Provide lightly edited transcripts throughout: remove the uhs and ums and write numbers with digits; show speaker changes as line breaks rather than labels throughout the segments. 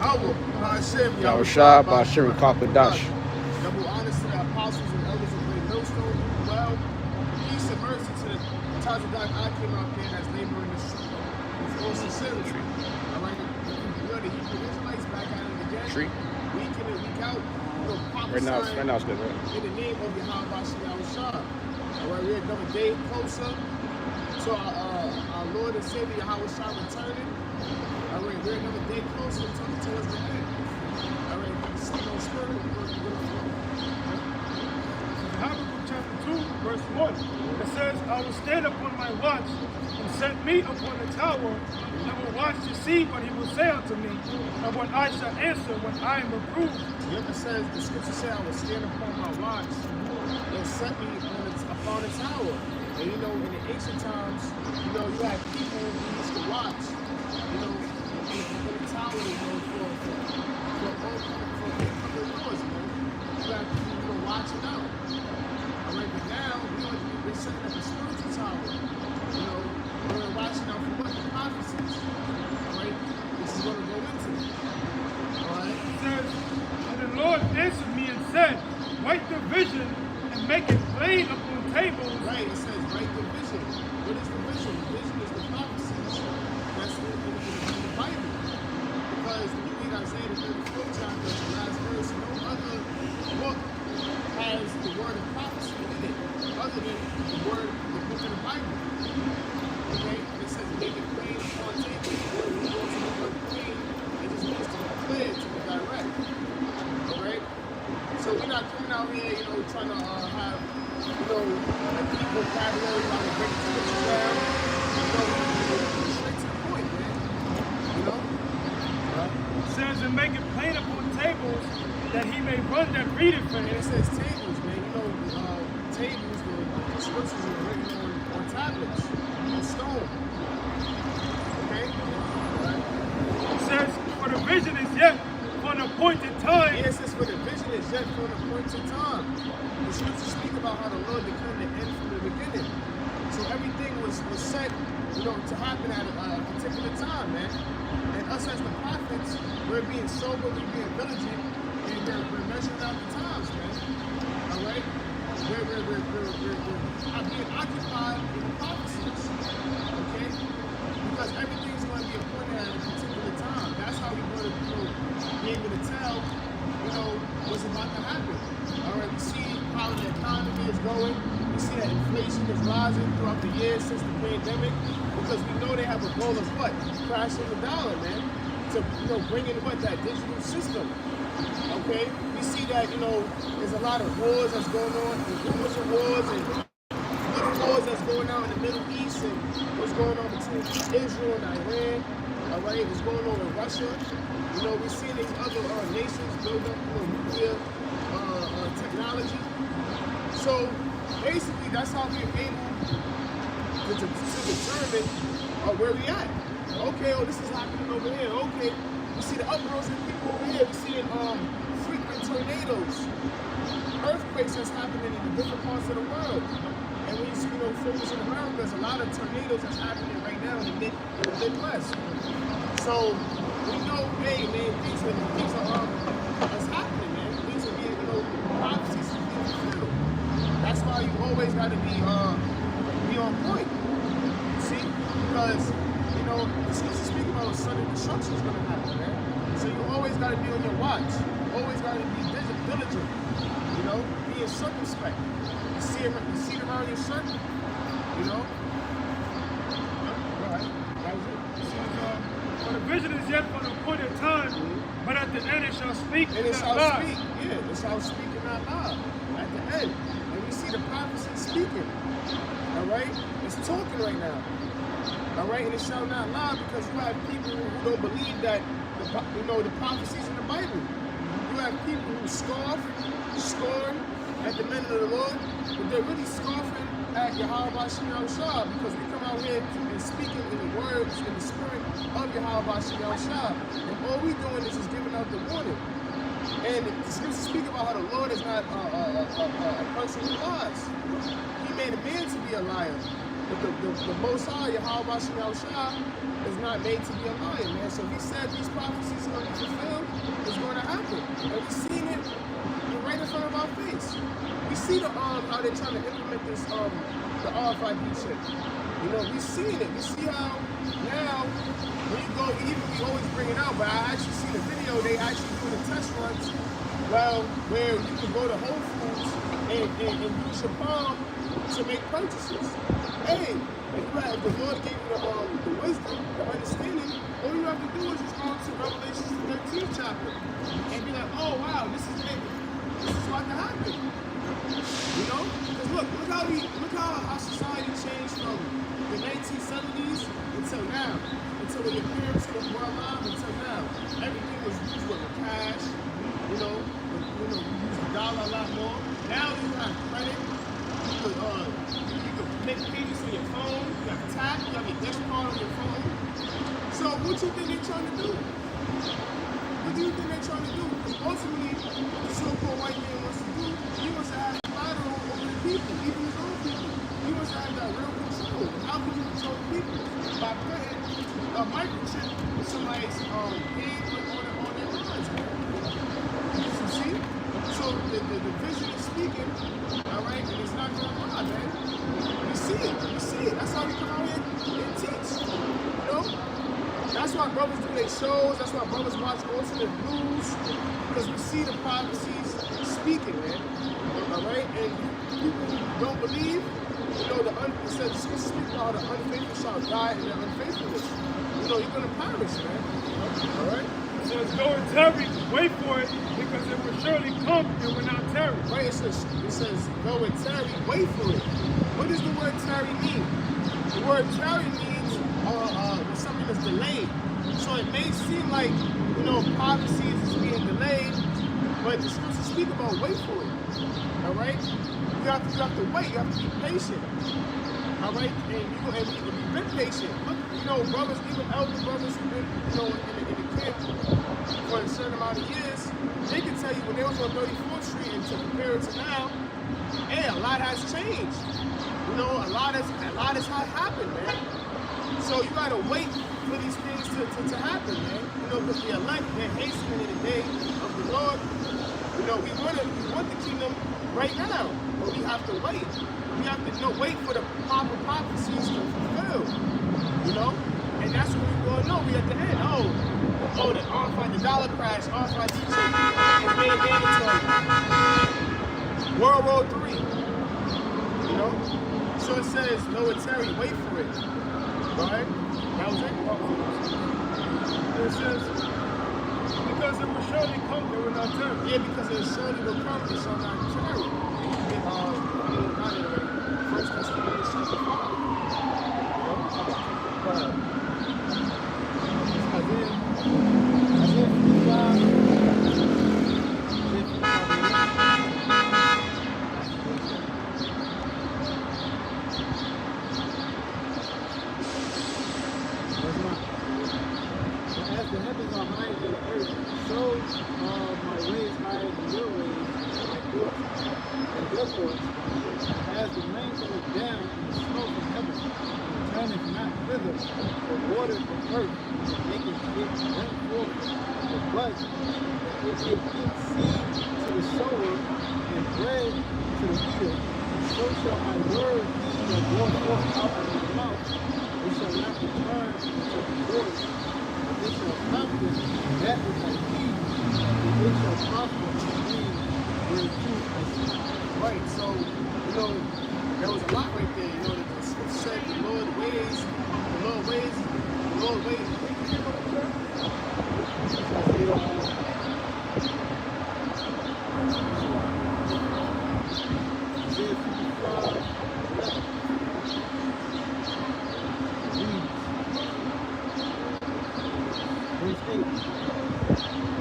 Yahweh, Ba'ashem,
Yahushua, Ba'ashem, Kakadash.
Double honors to the apostles and elders of Great Millstone. Well, peace and mercy to the Tazadok I came out there as laboring in the street. It's all sincerity. All right, we are the Hebrew Israelites back at it again.
Tree.
Week in and week out.
Right now it's good, right?
In the name of Yahweh Ba'ashem Yahushua. All right, we're another day closer to our Lord and Savior Yahweh Shah returning. All right, we're another day closer towards the end. All right, no spirit, we're going to flow.
Habakkuk chapter 2, verse 1. It says, I will stand upon my watch and set me upon the tower, and will watch to see what he will say unto me, and what I shall answer when I am reproved.
The scripture says, I will stand upon my watch and set me upon the tower. And you know, in the ancient times, you know, you had people who used to watch, you know, in the tower, you know, for all kind of laws, man. You had people, you know, watching out. All right, but now, we're setting up a spiritual tower. You know, we're watching out for what? The prophecies. All right, this is going to go into. All right.
It says, and the Lord answered me and said, write the vision and make it plain upon tables.
Right, it says, write the vision. What is the vision? The vision is the prophecies that's in the Bible. Because when you read Isaiah the 34th chapter, the last verse, no other book has the word of prophecy in it, other than the book of the Bible. Okay? And it says, make it plain upon tables. When you go to the word plain, it just means to be clear, to be direct. Alright? So we're not coming out here, you know, trying to have, you know, a deep vocabulary, trying to break the scripture down. You know, straight to the point, man. You know?
It says, and make it plain upon tables, that he may run that readeth for
And
him.
it says tables, man. You know, tables, the scriptures are written on tablets, on stone. Okay? Alright?
It says, for the vision is yet for an appointed time.
Yes, it says for the vision is yet for an appointed time. The scriptures speak about how the Lord declared the end from the beginning. So everything was set, you know, to happen at a particular time, man. And us as the prophets, we're being sober, we're being vigilant, and we're measuring out the times, man. All right? We're being occupied in the prophecies, okay? Because everything's going to be appointed at a particular time. That's how we're going to be able to tell, you know, what's about to happen. All right, we see how the economy is going. We see that inflation is rising throughout the years since the pandemic, because we know they have a goal of what? Crashing the dollar, man. To, you know, bring in what? That digital system. Okay? We see that, you know, there's a lot of wars that's going on, rumors of wars and little wars that's going on in the Middle East, and what's going on between Israel and Iran. All right, what's going on with Russia. You know, we see these other nations build up, you know, nuclear technology. So basically, that's how we're able to determine where we at. Okay, oh, this is happening over here. Okay, we see the uproars of people over here. We're seeing frequent tornadoes, earthquakes that's happening in different parts of the world. And when you know, focus in America, there's a lot of tornadoes that's happening right now in the Midwest. So we know, hey, man, things are that's happening, man. Things are being, you know, prophecies are being fulfilled. That's why you always got to be on point. See, because you know the scriptures speak about sudden destruction is going to happen, man. So you always got to be on your watch. Always got to be diligent. You know, being circumspect. You see it around your circle. You know. All right, that was it.
For the vision is yet for an appointed time, but at the end it shall speak
And it shall
not lie.
speak. Yeah, it shall speak and not lie. At the end. And we see the prophecy speaking. All right? It's talking right now. All right? And it shall not lie, because you have people who don't believe that, the prophecies in the Bible. You have people who scorn at the men of the Lord, but they're really scoffing at Yahweh Ba'ashem Yahushua, because we come out here and speaking in the words, in the spirit of Yahweh Ba'ashem Yahushua. And all we doing is just giving out the warning. And the scriptures speak about how the Lord is not a person who lies. He made a man to be a liar. But the Most High, Yahweh Ba'ashem Yahushua, is not made to be a liar, man. So he said these prophecies are going to be fulfilled. see the how they're trying to implement this the RFID chip. You know, we seen it. We see how now when you go, even we always bring it out, but I actually see the video. They actually do the test runs. Well, where you can go to Whole Foods and use your palm to make purchases. Hey, if the Lord gave you the wisdom, the understanding, all you have to do is just go to Revelation 13th chapter and be like, oh wow, this is it. This is what can happen. You know? Because look how society changed from the 1970s until now. Until when your parents were alive until now. Everything was used with cash, you know, you use the dollar a lot more. Now you have credit, you could make payments on your phone, you have tap, you have your debit card on your phone. So what do you think they're trying to do? What do you think they're trying to do? Because ultimately, what the so-called white man wants to do, he wants to have collateral over the people, even his own people. He wants to have that real control. How can you control the people? By putting a microchip in somebody's hand on their minds. You see? So the vision is speaking, all right, and it's not going to lie, man. You see it. That's how we come out here and teach, you know? That's why brothers do their shows. That's why brothers watch alternate blues, because we see the prophecies speaking, man. All right, and people don't believe. You know, it says speak about the unfaithful shall die in their unfaithfulness. You know, you're gonna perish, man. All right.
It says, "Go and tarry, wait for it, because it will surely come and will not tarry."
Right. It says, "Go and tarry, wait for it." What does the word tarry mean? The word tarry means something that's delayed. So it may seem like, you know, prophecies is being delayed, but the scriptures speak about wait for it. All right. You have to wait. You have to be patient. All right, and we've been patient. Look, you know, brothers, even elder brothers who've been, you know, in the camp for a certain amount of years, they can tell you when they was on 34th Street and to compare it to now, hey, a lot has changed. You know, a lot has happened, man. So you gotta wait for these things to happen, man. You know, because the elect, they're hastening in the day of the Lord. You know, we want the kingdom right now, but we have to wait. We have to wait for the proper prophecies to fulfill, you know? And that's what we're going to know. We at the end. Oh, the dollar crash, RFID chip, it's made mandatory. World War III, you know? So it says, military, wait for it. All right? That was it?
It says, because it will surely come, it will not tarry.
Yeah, because it surely will come, it shall not tarry. First Thessalonians chapter 5.
As the heavens are higher than the earth, so are my ways higher than your ways, my thoughts and your thoughts. As the rain cometh down and the snow from heaven, and turneth not thither, but waters the earth, and maketh it bring forth the bud, that it may give seed to the sower and bread to the eater, so shall my word be that goeth forth out of my mouth. It shall not return unto the void, but it shall accomplish that which I please, and it shall prosper in me whereto I sent.
Right, so, you know, there was a lot right there, you know, that the scripture said the Lord ways.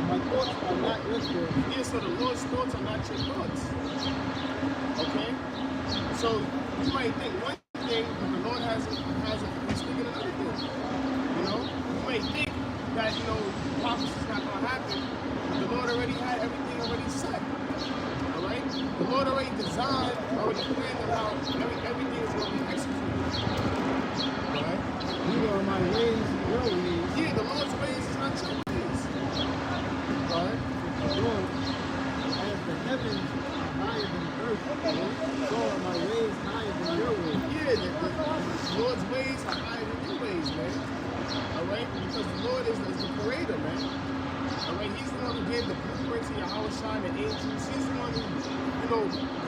My thoughts are not your thoughts.
Yeah, so the Lord's thoughts are not your thoughts. Okay? So you might think one thing, but the Lord hasn't been speaking another thing. You know? You might think that, you know, prophecy's not going to happen, but the Lord already had everything already set. All right? The Lord already designed, already planned on how everything is going to be executed. All right?
Neither are my ways your ways.
Yeah, the Lord's ways is not your ways. All right?
Lord, as the heavens are higher than the earth,
All right, he's the one who gave the blueprint to Yahweh Shai and the angels. He's the one who,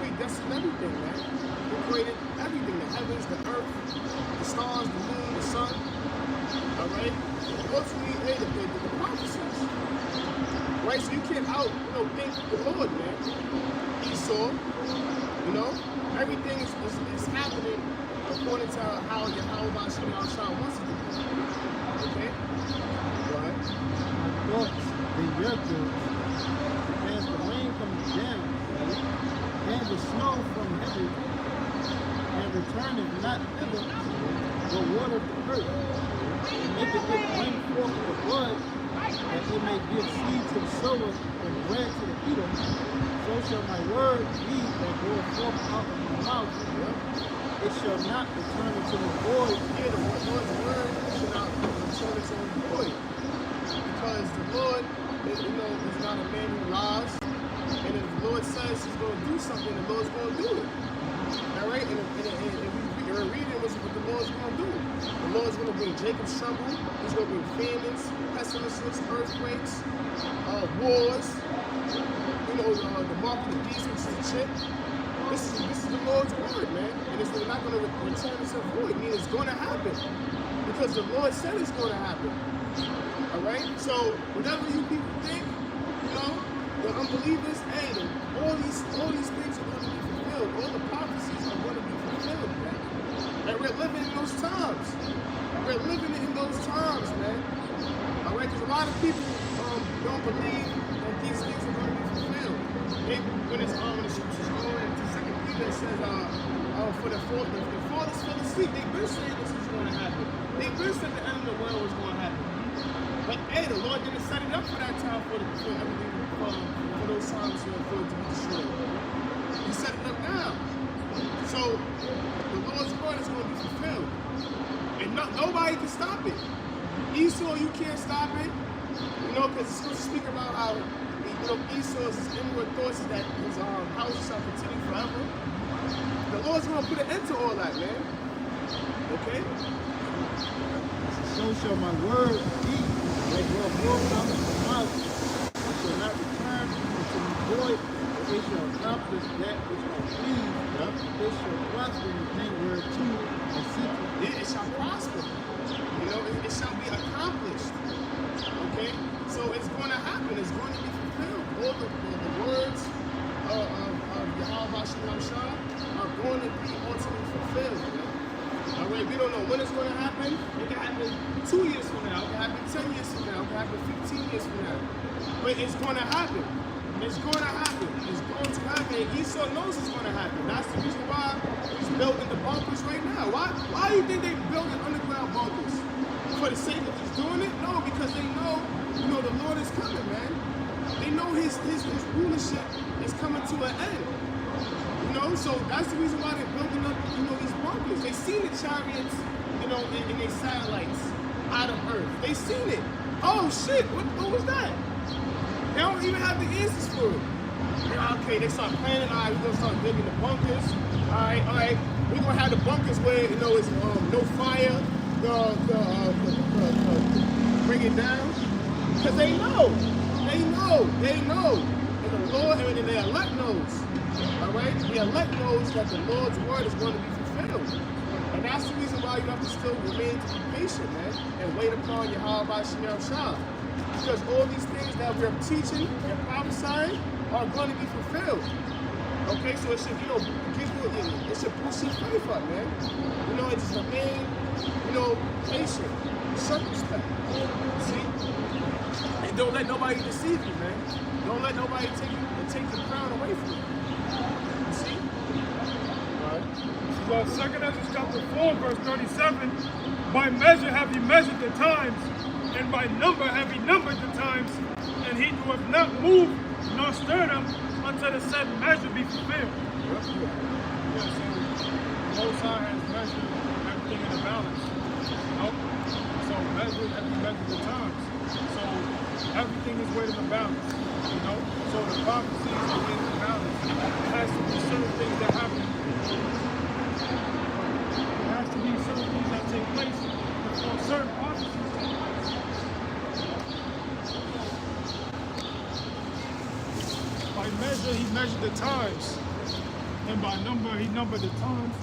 predestined everything, man. Who created everything, the heavens, the earth, the stars, the moon, the sun. All right? Ultimately, the prophecies. Right? So you can't think the Lord, man. Esau, everything is happening according to how Yahweh wants it to be. Okay? Go ahead.
Thoughts, they your thoughts. As the rain comes down, and the snow from heaven, and returneth not thither, but water the earth, and maketh it bring forth the bud, that it may give seed to the sower and bread to the eater, so shall my word be that goeth forth out of my mouth. It shall not return into the void.
Yeah, the Lord's word shall not return into the void. Because the Lord, is not a man who lies. And if the Lord says he's going to do something, the Lord's going to do it. All right? And we're reading what the Lord's going to do. The Lord's going to bring Jacob's trouble. He's going to bring famines, pestilences, earthquakes, wars. The mark of the beast, which is the chip. This is the Lord's word, man. And it's not going to return into void. I mean, it's going to happen. Because the Lord said it's going to happen. All right? So, whatever you people think, the unbelievers, all these things are going to be fulfilled. All the prophecies are going to be fulfilled, man. And we're living in those times. We're living in those times, man. All right? Because a lot of people don't believe that these things are going to be fulfilled. When the scriptures go into 2 Peter, it says, for the fathers fell asleep. They've been saying this was going to happen. They've been saying the end of the world was going to happen. But the Lord didn't set it up for that time for everything, for those times for it to be destroyed. He set it up now. So the Lord's word is going to be fulfilled. And nobody can stop it. Esau, you can't stop it. Because the scriptures speak about how Esau's inward thoughts is that his house shall continue forever. The Lord's going to put an end to all that, man. Okay?
So shall my word be that goeth forth out of my mouth. It shall not return unto me void, but it shall accomplish that which I please. It shall prosper in the thing whereto I seek it.
Yeah, it shall prosper. It shall be accomplished. Okay? So it's going to happen. It's going to be fulfilled. All the words of Yahweh Shai are going to be ultimately fulfilled. All right, we don't know when it's going to happen. It can happen 2 years from now. It can happen 10 years from now. It can happen 15 years from now. But it's going to happen. It's going to happen. It's going to happen. And Esau knows it's going to happen. That's the reason why he's building the bunkers right now. Why do you think they're building underground bunkers? For the sake of just doing it? No, because they know, the Lord is coming, man. They know his rulership is coming to an end. So that's the reason why they're building up, these bunkers. They seen the chariots, and their satellites out of Earth. They seen it. Oh shit, what was that? They don't even have the answers for it. Okay, they start planning, all right, we're gonna start digging the bunkers. All right, we're gonna have the bunkers where, it's no fire, bring it down. Because they know. And the Lord, and the elect knows. All right? The elect knows that the Lord's word is going to be fulfilled. And that's the reason why you have to still remain to be patient, man, and wait upon Yahweh Shai. Because all these things that we're teaching and prophesying are going to be fulfilled. Okay, so it should, it should boost your faith up, man. It just remain, patient, circumspect. See? And don't let nobody deceive you, man. Don't let nobody take the crown away from you. See? Right.
Well, 2 Ezra chapter 4, verse 37, by measure have you measured the times, and by number have you numbered the times, and he doeth not move nor stir them until the said measure be fulfilled.
Yep.
Yeah, so Most High has measured everything in the balance. So have you measured the times. So everything is weighed in the balance. So the prophecies are weighed in the balance. There has to be certain things that happen. There has to be certain things that take place before certain prophecies take place. measure, he measured the times. And by number, he numbered the times.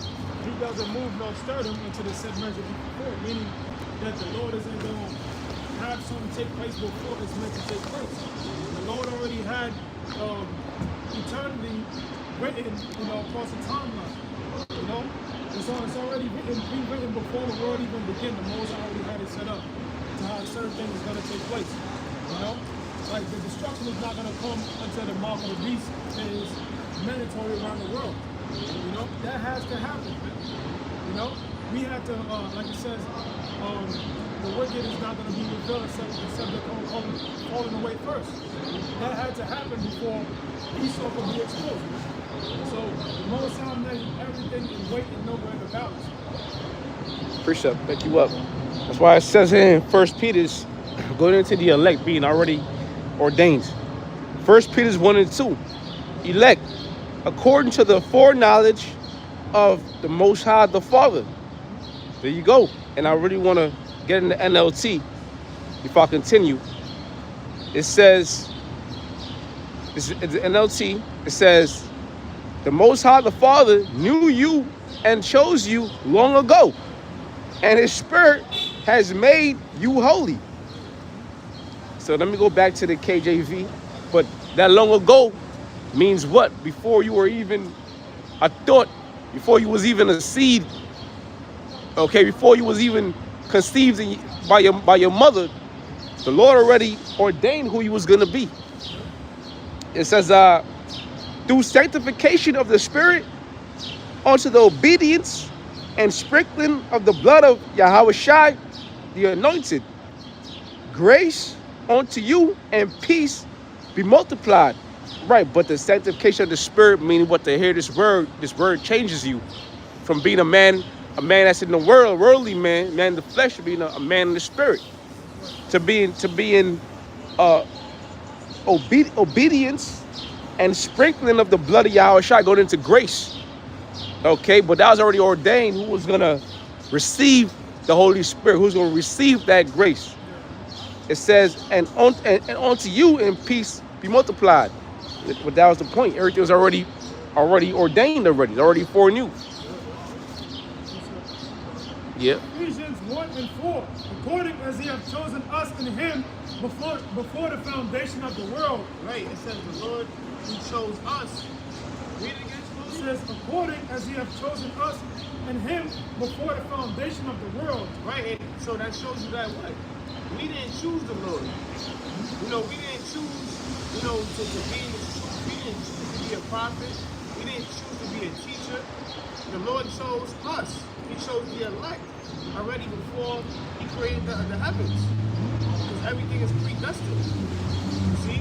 He doesn't move nor stir them until the set measure be fulfilled, meaning that the Lord isn't going to have something take place before it's meant to take place. The Lord already had eternity written, across the timeline. And so it's already pre-written before the world even began. The Moses already had it set up to how certain things is going to take place. Like the destruction is not going to come until the mark of the beast is mandatory around the world. That has to happen. We have to, like it says, the wicked is not going to be revealed except they're falling away first. That had to happen before Esau could be exposed. So the Most High made everything in weight and number in the balance.
Precept, back you up. That's why it says in 1 Peter's, going into the elect being already ordained. 1 Peter's 1 and 2. Elect, according to the foreknowledge of the Most High, the Father. There you go. And I really want to get into NLT before I continue. It says, it's NLT, it says, the Most High, the Father, knew you and chose you long ago, and his Spirit has made you holy. So let me go back to the KJV. But that long ago means what? Before you were even a thought, before you was even a seed, okay, before you was even conceived by your mother, the Lord already ordained who you was going to be. It says, through sanctification of the Spirit unto the obedience and sprinkling of the blood of Yahweh Shai, the anointed, grace unto you and peace be multiplied. Right, but the sanctification of the Spirit, meaning what, to hear this word changes you from being a man that's in the world, worldly man in the flesh, to being a man in the Spirit, to being obedience and sprinkling of the blood of Yahweh Shai, going into grace. Okay, but that was already ordained who was going to receive the Holy Spirit, who's going to receive that grace. It says, and unto you in peace be multiplied. But that was the point. Everything was already ordained already. It's already foreknew. Yeah.
Ephesians 1 and 4. According as he hath chosen us in him before the foundation of the world.
Right, it says the Lord who chose us. Read it again.
It says, according as he hath chosen us in him before the foundation of the world.
Right, and so that shows you that what? We didn't choose the Lord. We didn't choose, to be in the truth. We didn't choose to be a prophet. We didn't choose to be a teacher. The Lord chose us. He chose the elect already before he created the heavens. Because everything is predestined. You see?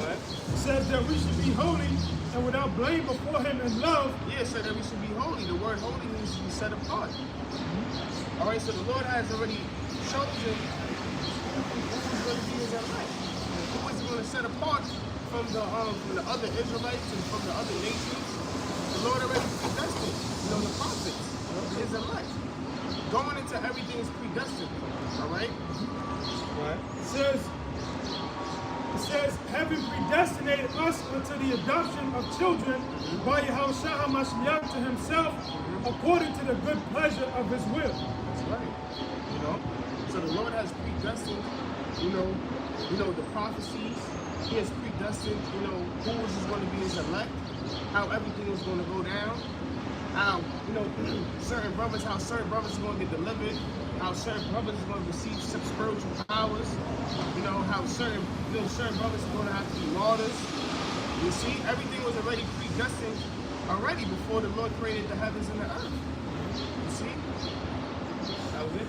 Right?
It says that we should be holy and without blame before him in love.
Yeah, it said that we should be holy. The word holy means to be set apart. All right, so the Lord has already chosen who was going to be his elect. Who was going to set apart from the other Israelites and from the other nations. The Lord already predestined, the prophets, his elect. Going into everything is predestined. All right? Right.
It says, having predestinated us unto the adoption of children by Yahweh Shai HaMashiach to himself, according to the good pleasure of his will.
That's right. So the Lord has predestined, the prophecies. He has predestined, who was going to be his elect, how everything was going to go down, how, certain brothers are going to get delivered, how certain brothers are going to receive some spiritual powers, how certain brothers are going to have to be martyrs. You see, everything was already predestined already before the Lord created the heavens and the earth. You see? That was it.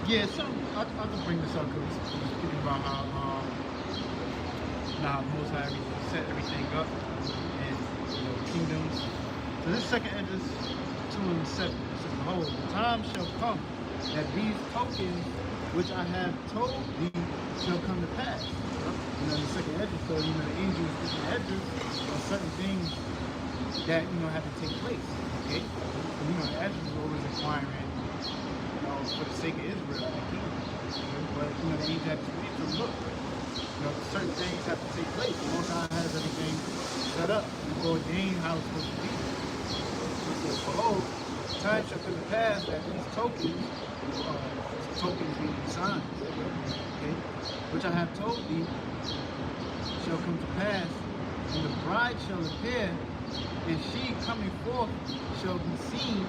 Yeah, so I can bring this up because we're speaking about how Most High set everything up and kingdoms. So this second enters 2 and 7. It says, behold, the time shall come that these tokens which I have told thee shall come to pass. The second entrance, so the angels in the entrance are certain things that have to take place. Okay? So, the entrance is always inquiring, for the sake of Israel, the kingdom. But the angel had to speak to him, look, certain things have to take place. The Most High has everything set up and ordained how it's supposed to be. He says, behold, time shall come to pass that these tokens being signs, okay, which I have told thee shall come to pass, and the bride shall appear, and she coming forth shall be seen,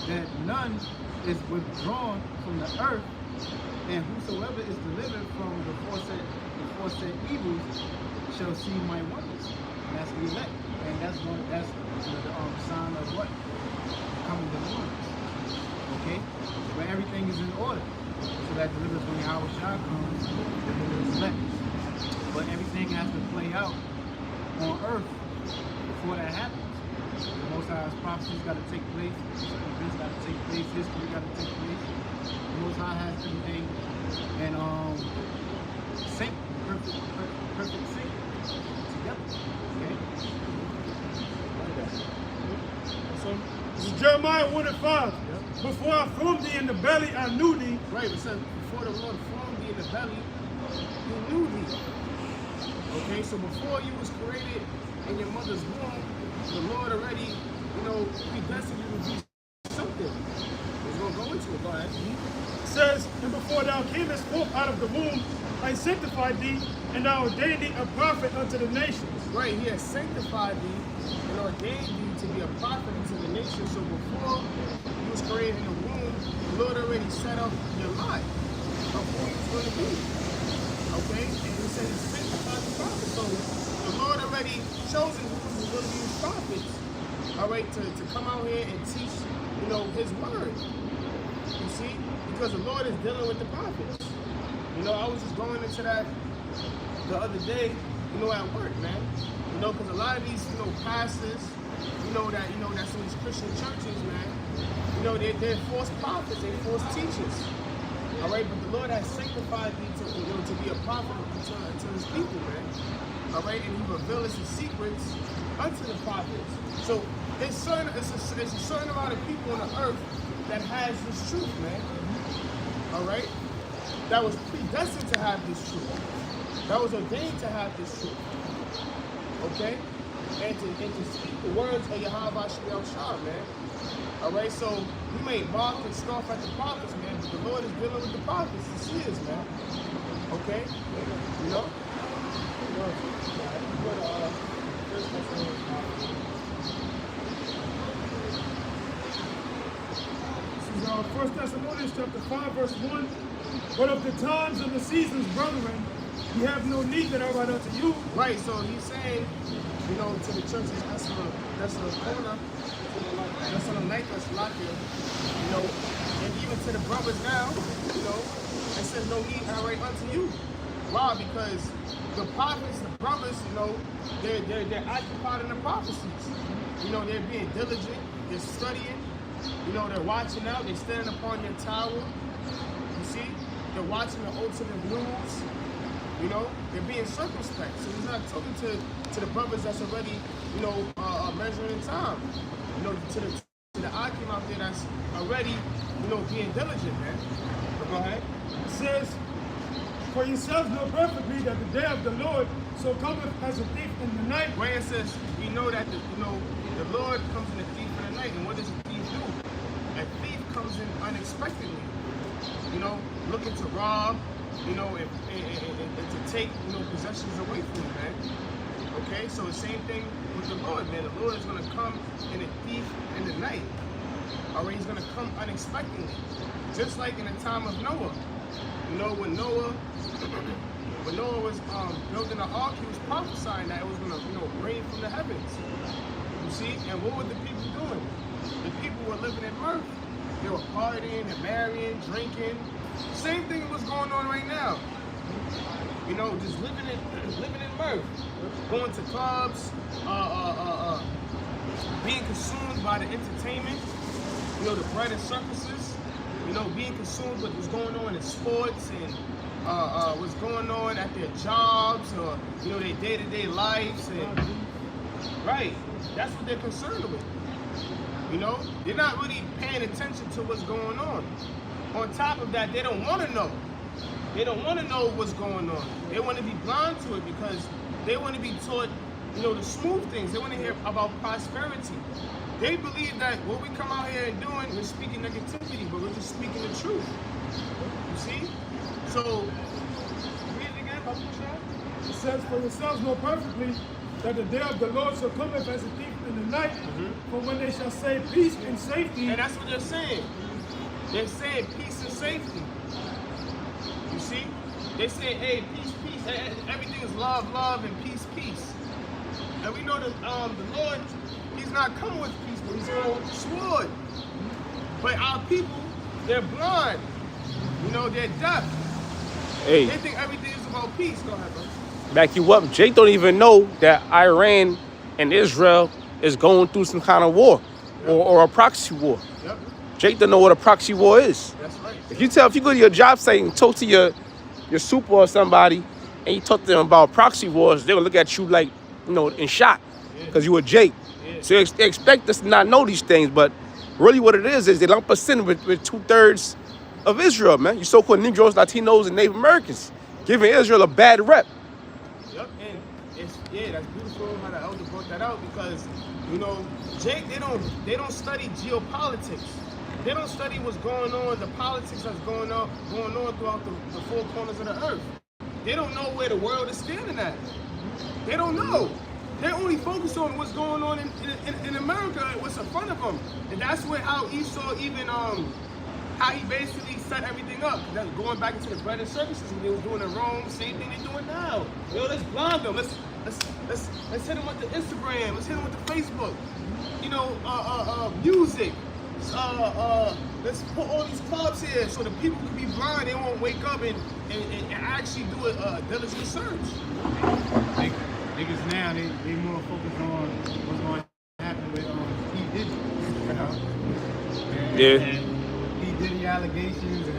that none is withdrawn from the earth, and whosoever is delivered from the foresaid evils shall see my wonders. And that's the elect. And that's the sign of what? Coming deliverance. Okay? Where everything is in order. So that deliverance when Yahweh Shah comes, the deliverance elect. But everything has to play out on earth before that happens. The Most High's prophecies got to take place, events got to take place, history got to take place. The Most High has everything and sync, perfect sync together. Okay?
So,
This is Jeremiah 1:5. Before I formed thee in the belly, I knew thee.
right, it says, before the Lord formed thee in the belly, he knew thee. Okay, so before you was created in your mother's womb, the Lord already, predestined you to be something. He's going to go into it. Go ahead.
It says, and before thou camest forth out of the womb, I sanctified thee, and I ordained thee a prophet unto the nations.
Right, he has sanctified thee and ordained thee to be a prophet unto the nation. So before you was created in the womb, the Lord already set up your life of who you was going to be. Okay? And he said he sanctified the prophet. So the Lord already chosen who was going to be his prophets. All right, to come out here and teach, his word. You see? Because the Lord is dealing with the prophets. I was just going into that the other day, at work, man. Because a lot of these, pastors, that's in these Christian churches, man. They're false prophets, they're false teachers. All right, but the Lord has sanctified thee to be a prophet to his people, man. All right, and he reveals his secrets unto the prophets. So it's a certain amount of people on the earth that has this truth, man. All right, that was predestined to have this truth. That was ordained to have this truth. Okay, and to speak the words of Yahweh Shah, man. All right, so you may mock and scoff at the prophets, man, but the Lord is dealing with the prophets, the seers, man. Okay,
This is 1 Thessalonians chapter 5, verse 1. But of the times and the seasons, brethren, you have no need that I write unto you.
Right, so he's saying, to the churches, that's the corner, that's on the night, that's locked here, and even to the brothers now, it says no need I write unto you. Why? Because the prophets, the brothers, they're occupied in the prophecies. They're being diligent, they're studying, they're watching out, they're standing upon their tower. You see? They're watching the ultimate news. They're being circumspect. So he's not talking to the brothers that's already, measuring time. To the Akim out there that's already, being diligent, man. But go ahead.
It says, for yourselves know perfectly that the day of the Lord so cometh as a thief in the night.
Where it says, we know that the Lord comes in the thief in the night. And what does a thief do? A thief comes in unexpectedly, looking to rob, and to take, possessions away from you, man. Okay, so the same thing with the Lord, man. The Lord is going to come in a thief in the night. All right, he's going to come unexpectedly. Just like in the time of Noah. When Noah was building the ark, he was prophesying that it was going to, rain from the heavens. You see? And what were the people doing? The people were living in mirth. They were partying and marrying, drinking. Same thing was going on right now. Just living in mirth. Going to clubs, being consumed by the entertainment, the bread and circuses, being consumed with what's going on in sports and what's going on at their jobs or, their day-to-day lives. And, right, that's what they're concerned with. They're not really paying attention to what's going on. On top of that, they don't want to know. They don't want to know what's going on. They want to be blind to it because they want to be taught, the smooth things. They want to hear about prosperity. They believe that what we come out here and doing, we're speaking negativity, but we're just speaking the truth. You see? So, read it again, Bible child.
It says, for yourselves know perfectly that the day of the Lord shall come as a thief in the night, for when they shall say peace and safety.
And that's what they're saying. They're saying peace and safety. You see? They say, hey, peace, peace. Everything is love, love, and peace, peace. And we know that the Lord, he's not coming with peace, but he's coming with the sword. But our people, they're blind. They're deaf.
Hey,
They think everything is about peace. Go ahead, bro.
back you up. Jake don't even know that Iran and Israel is going through some kind of war or a proxy war.
Yep.
Jake don't know what a proxy war is.
That's right.
If you go to your job site and talk to your super or somebody and you talk to them about proxy wars, they'll look at you like, in shock because you were Jake.
Yeah.
So they expect us to not know these things, but really what it is they lump us in with 2/3 of Israel, man. You so-called Negroes, Latinos, and Native Americans, giving Israel a bad rep.
Yep, and that's beautiful how the elder brought that out because, Jake, they don't study geopolitics. They don't study what's going on, the politics that's going on throughout the four corners of the earth. They don't know where the world is standing at. They don't know. They only focus on what's going on in America, what's in front of them. And that's how Esau even, how he basically set everything up. That's going back into the bread and circuses when they were doing in Rome, same thing they're doing now. Let's blind them. Let's hit them with the Instagram. Let's hit them with the Facebook. Music. Let's put all these clubs here so the people can be blind. They won't wake up and actually do a diligent search.
Niggas now, they more focused on what's going to happen with P. Diddy,
Yeah.
And P. Diddy allegations and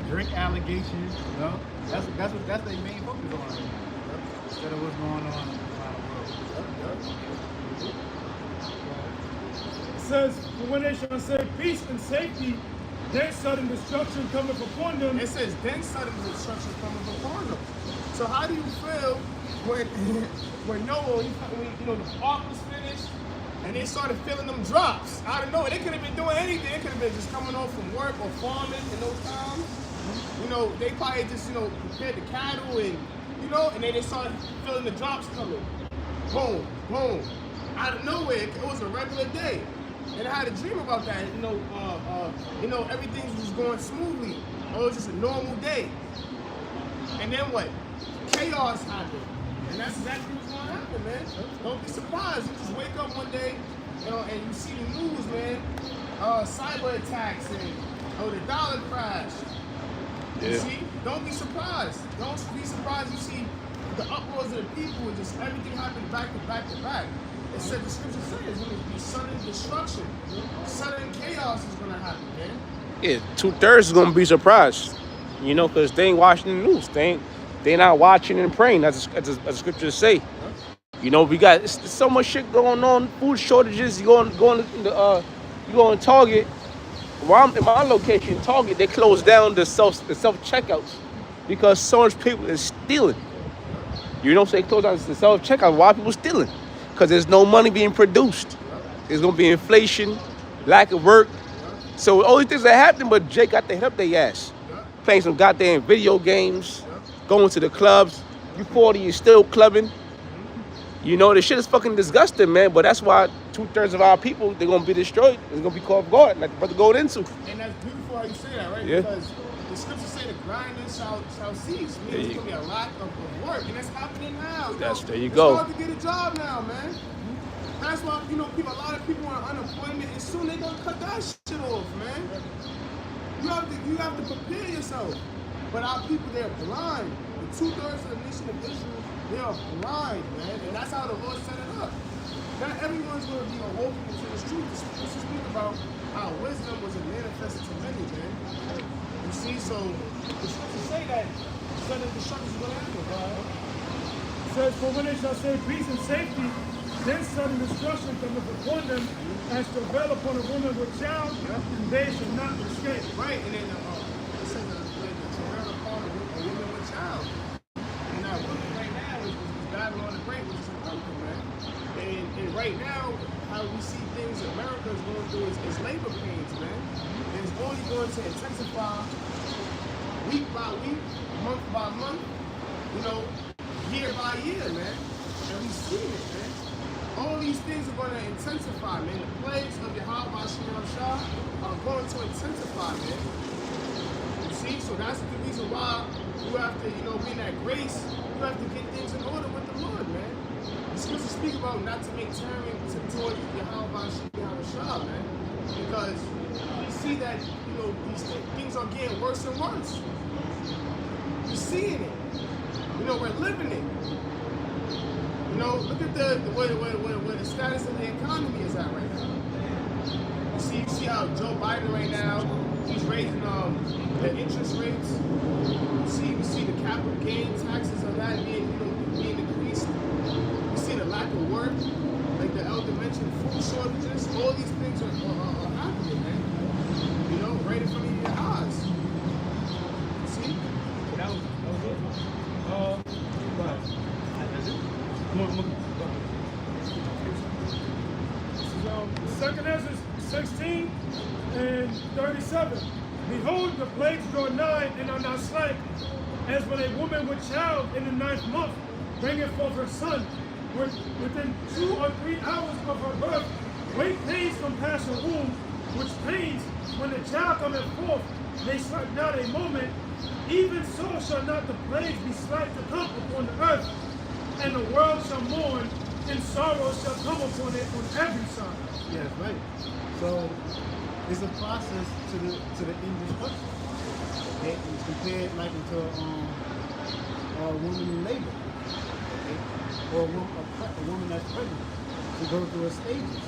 Drake allegations, That's their main focus on, instead of what's going on around the world.
It says, for when they shall say peace and safety, then sudden destruction cometh upon them.
It says, then sudden destruction coming upon them. So how do you feel when Noah, the ark was finished and they started feeling them drops out of nowhere? They could have been doing anything. They could have been just coming off from work or farming in those times. They probably just, prepared the cattle and, and then they started feeling the drops coming. Boom, boom. Out of nowhere, it was a regular day. And I had a dream about that. Everything was just going smoothly. It was just a normal day. And then what? Chaos happened. And that's exactly what's going to happen, man. Don't be surprised. You just wake up one day, and you see the news, man. Cyber attacks and the dollar crash. You see? Don't be surprised. Don't be surprised you see the uproars of the people and just everything happening back to back to back. It said, the scripture says it's going to be sudden destruction. Sudden chaos is going to happen, man.
Yeah, 2/3 is going to be surprised, because they ain't watching the news. They not watching and praying, as the scriptures say. We got so much shit going on, food shortages. You go on Target. While I'm in my location, Target, they closed down the self checkouts because so much people is stealing. So they closed down the self checkout. Why are people stealing? Because there's no money being produced. There's gonna be inflation, lack of work. So all these things that happen, but Jake got to hit up their ass, playing some goddamn video games, going to the clubs. You 40, you still clubbing. This shit is fucking disgusting, man. But that's why 2/3 of our people, they're gonna be destroyed. It's gonna be caught off guard, like the brother going into.
And that's beautiful how you say that, right?
Yeah.
Because the scriptures say the grinding shall cease. Means it's gonna be a lack of work, and that's happening now.
There you
it's
go.
It's hard to get a job now, man. That's why a lot of people are unemployment, and soon they're gonna cut that shit off, man. You have to prepare yourself. But our people, they're blind. The 2/3 of the nation of Israel, they are blind, man. And that's how the Lord set it up. Not everyone's going to be awoken to this truth. Let's just speak about how wisdom was manifested to many, man. You see, so the scriptures say that sudden destruction is going to happen, God.
It says, for when they shall say peace and safety, then sudden destruction cometh upon them, as travail upon a woman with child, and they shall not escape.
Right, and then it says the travail to intensify week by week, month by month, you know, year by year, man. And we see it, man. All these things are going to intensify, man. The plagues of Yahweh Shah are going to intensify, man. You see? So that's the reason why you have to, you know, be in that grace. You have to get things in order with the Lord, man. The scriptures speak about not to make turning towards Yahweh Shah, man. Because we see that, you know, these things are getting worse and worse. We're seeing it. You know, we're living it. You know, look at where the status of the economy is at right now. You see how Joe Biden right now, he's raising the interest rates. We see the capital gain taxes of that being decreased. You see the lack of work, like the elder mentioned, food shortages. All these things are happening, man. You know, right in front of your eyes. See?
That was it. Second Ezra 16 and 37. Behold, the plagues draw nigh and are not slack, as when a woman with child in the 9th month bringeth forth her son, within 2 or 3 hours of her birth, great pains compass her womb, which pains, when the child cometh forth, they slack not a moment. Even so shall not the plagues be slack to come upon the earth, and the world shall mourn, and sorrow shall come upon it on every side.
Yeah, right. So it's a process to the end destruction. Okay, it's compared like to a woman in labor, okay, or a woman that's pregnant to go through her stages.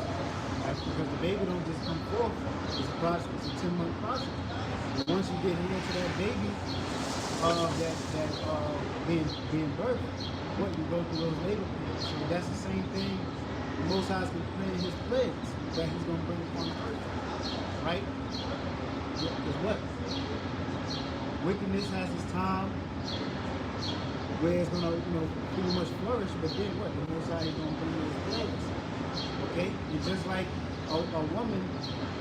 Right? Because the baby don't just come forth. It's a process. It's a 10-month process. And once you get into that baby, being birthed, what you go through those labor pains. So that's the same thing. The Most High is preparing His plagues that He's going to bring upon the earth, right? Because what? Wickedness has its time where it's going to, pretty much flourish. But then what? The Most High is going to bring those plagues. Okay, and just like a woman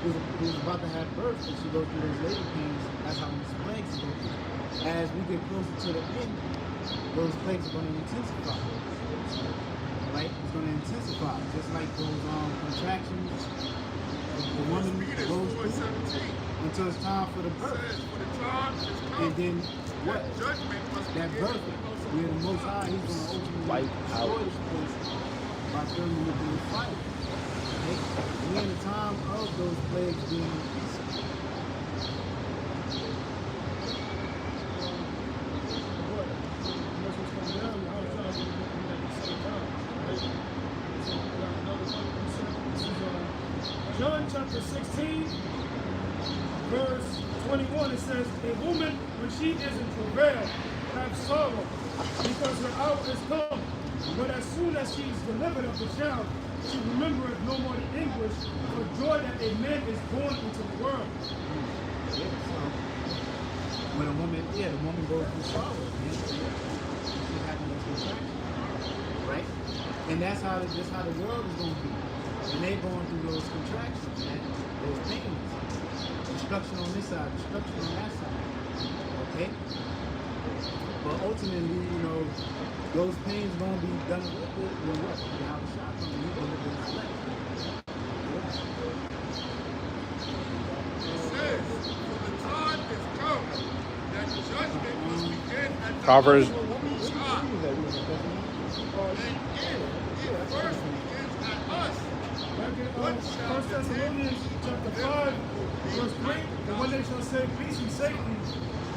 who's about to have birth, and she goes through those labor pains, that's how these plagues go through. As we get closer to the end, those plagues are going to intensify. Right? It's going to intensify, just like those contractions. The woman goes through until it's time for the birth. And then what? That birth, where the Most High, He's going to ultimately destroy this place by filling it with fire. Right? We're in the time of those plagues being increased.
John chapter 16, verse 21, it says, a woman, when she is in travail, have sorrow, because her hour is come. But as soon as she is delivered of the child, she remembereth no more the anguish for joy that a man is born into the world.
Yeah, so when the woman goes through sorrow, she's having those contractions, right? And that's how the world is going to be. And they're going through those contractions, man, those pains. Destruction on this side, destruction on that side. Okay? But ultimately, those pains are going to be done with what? You have a shot from you going to be left.
It says, for the time is come that judgment must begin at the
Proverbs.
woman's heart. And it first begins at us. What shall
1 Thessalonians chapter 5, verse 3, and when they shall say peace and safety,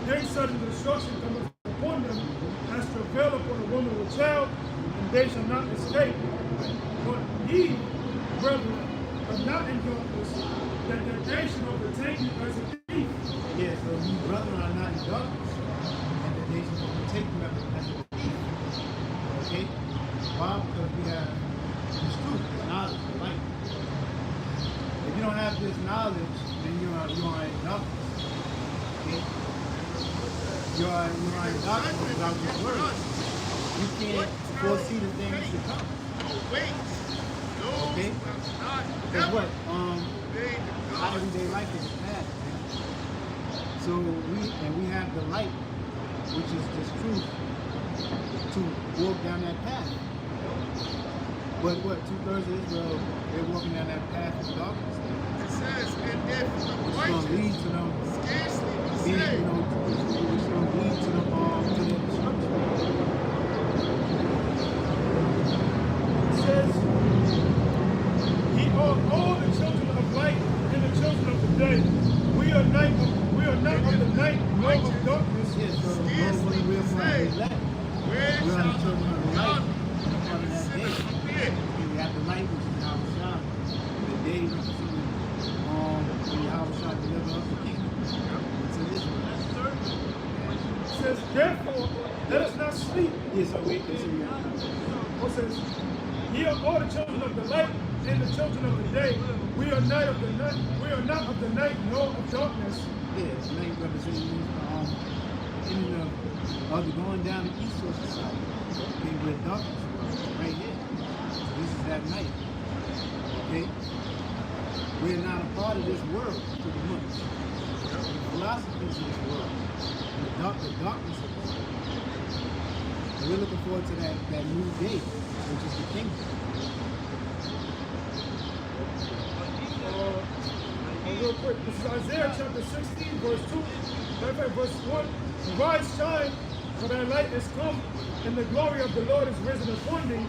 then sudden destruction cometh upon them, as travail upon a woman with child, and they shall not escape. But ye, brethren, are not in darkness, that their day should overtake you as a thief.
Yeah, so you brethren are not in darkness, and the day should overtake you as a thief. Okay? Why? Because we have this truth, this knowledge, the light. If you don't have this knowledge, then you are in darkness. Okay? You are in darkness without this word. You can't foresee the things to come. Okay? Because what? Our everyday life is a path, man. So we have the light, which is this truth, to walk down that path. But what, 2/3 of Israel, they're walking down that path of darkness.
It says, and if the
It's going to lead
righteous
to them
scarcely be
being,
saved,
it's going to lead to them to their destruction.
It says, ye are all the children of light and the children of the day. We are not of the night, nor of darkness.
Yes, so Lord, we're part of the elect.
where
We are
shall
the children of the
the
light.
God
Part of
and
that day.
sinners appear?
And we have the light, which is Yahweh Shah. The day representing when Yahweh Shah deliver up the kingdom to Israel.
It says, therefore, let us not sleep.
Yes, so wait, this is
It says, ye are all the children of the light and the children of the day. We are not of the night. We are not of the night nor of darkness.
yeah, the light representing ending of the going down the east of society. Okay, where darkness was, right here. So this is that night. Okay? We're not a part of this world pretty much. The philosophies of this world. The darkness of this world. And we're looking forward to that new day, which is the kingdom.
Real quick, this is Isaiah chapter 16, verse 2. Matter of fact, verse 1. Rise, shine, for thy light is come, and the glory of the Lord is risen upon thee.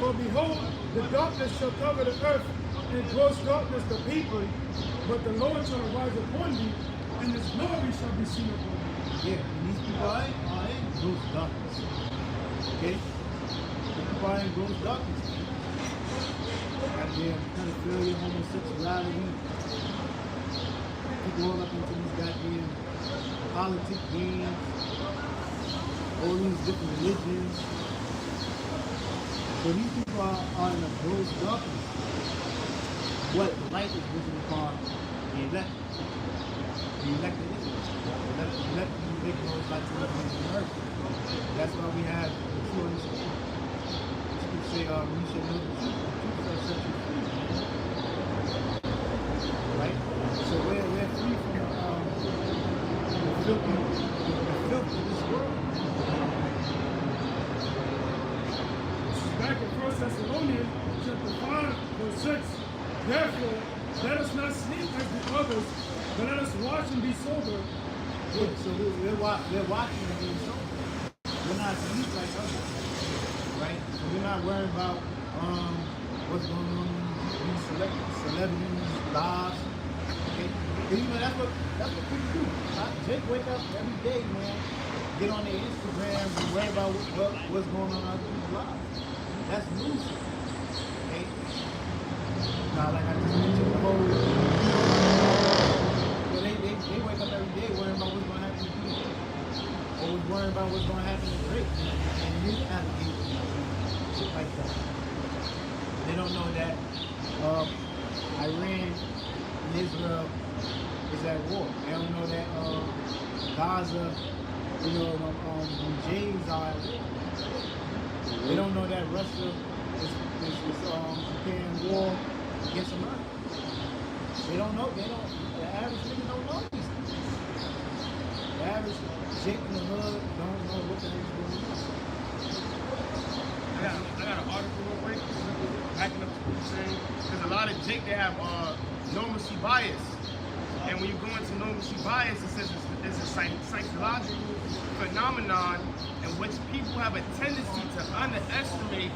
For behold, the darkness shall cover the earth, and gross darkness the people. But the Lord shall arise upon thee, and his glory shall be seen upon thee.
Yeah, and these people are in gross darkness. Okay? These people are in gross darkness. Goddamn pedophilia, homosexuality. People all up into these goddamn politic games. All these different religions. So these people are in a gross darkness. What the light is risen upon the elect. The elected Israel. The elected individuals like to live on the earth. That's why we have the true understanding. You say, when you say know the truth shall set you free. Right? So we're free from the filth of this world.
Back in 1 Thessalonians chapter 5, verse 6. Therefore, let us not sleep as the others, but let us watch and be sober.
Yeah, so we're watching and being sober. We're not asleep like others. Right? So we're not worried about what's going on in these celebrities' lives. Okay? Because you know that's what people do. Jake wake up every day, man, get on their Instagram and worry about what's going on in other people's lives. That's news. Okay? Now, like I just mentioned, the whole they wake up every day worrying about what's going to happen to people. Always worrying about what's going to happen to Drake and his allegations and shit like that. They don't know that Iran and Israel is at war. They don't know that Gaza, when Jays are at war. They don't know that Russia is preparing war against America. They don't know. The average nigga don't know these things. The average Jake in the hood don't know what the heck's going on.
I got an article real quick, backing up to what you're saying. Because a lot of Jake, they have normalcy bias. And when you go into normalcy bias, it says it's a psychological phenomenon in which people have a tendency to underestimate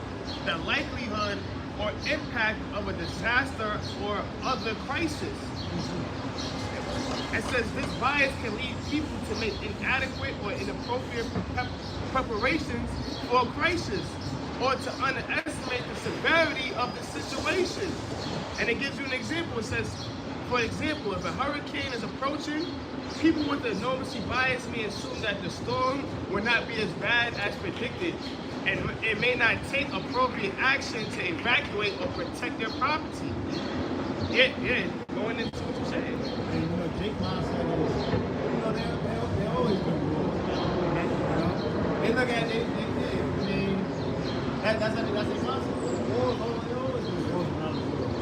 the likelihood or impact of a disaster or other crisis. It says this bias can lead people to make inadequate or inappropriate preparations for a crisis, or to underestimate the severity of the situation. And it gives you an example. It says, for example, if a hurricane is approaching, people with the normalcy bias may assume that the storm will not be as bad as predicted, and it may not take appropriate action to evacuate or protect their property. Yeah, going into what you're saying.
And Jake mindset is, they always been rules. They look at it, that's their concept. They always been rules around the world.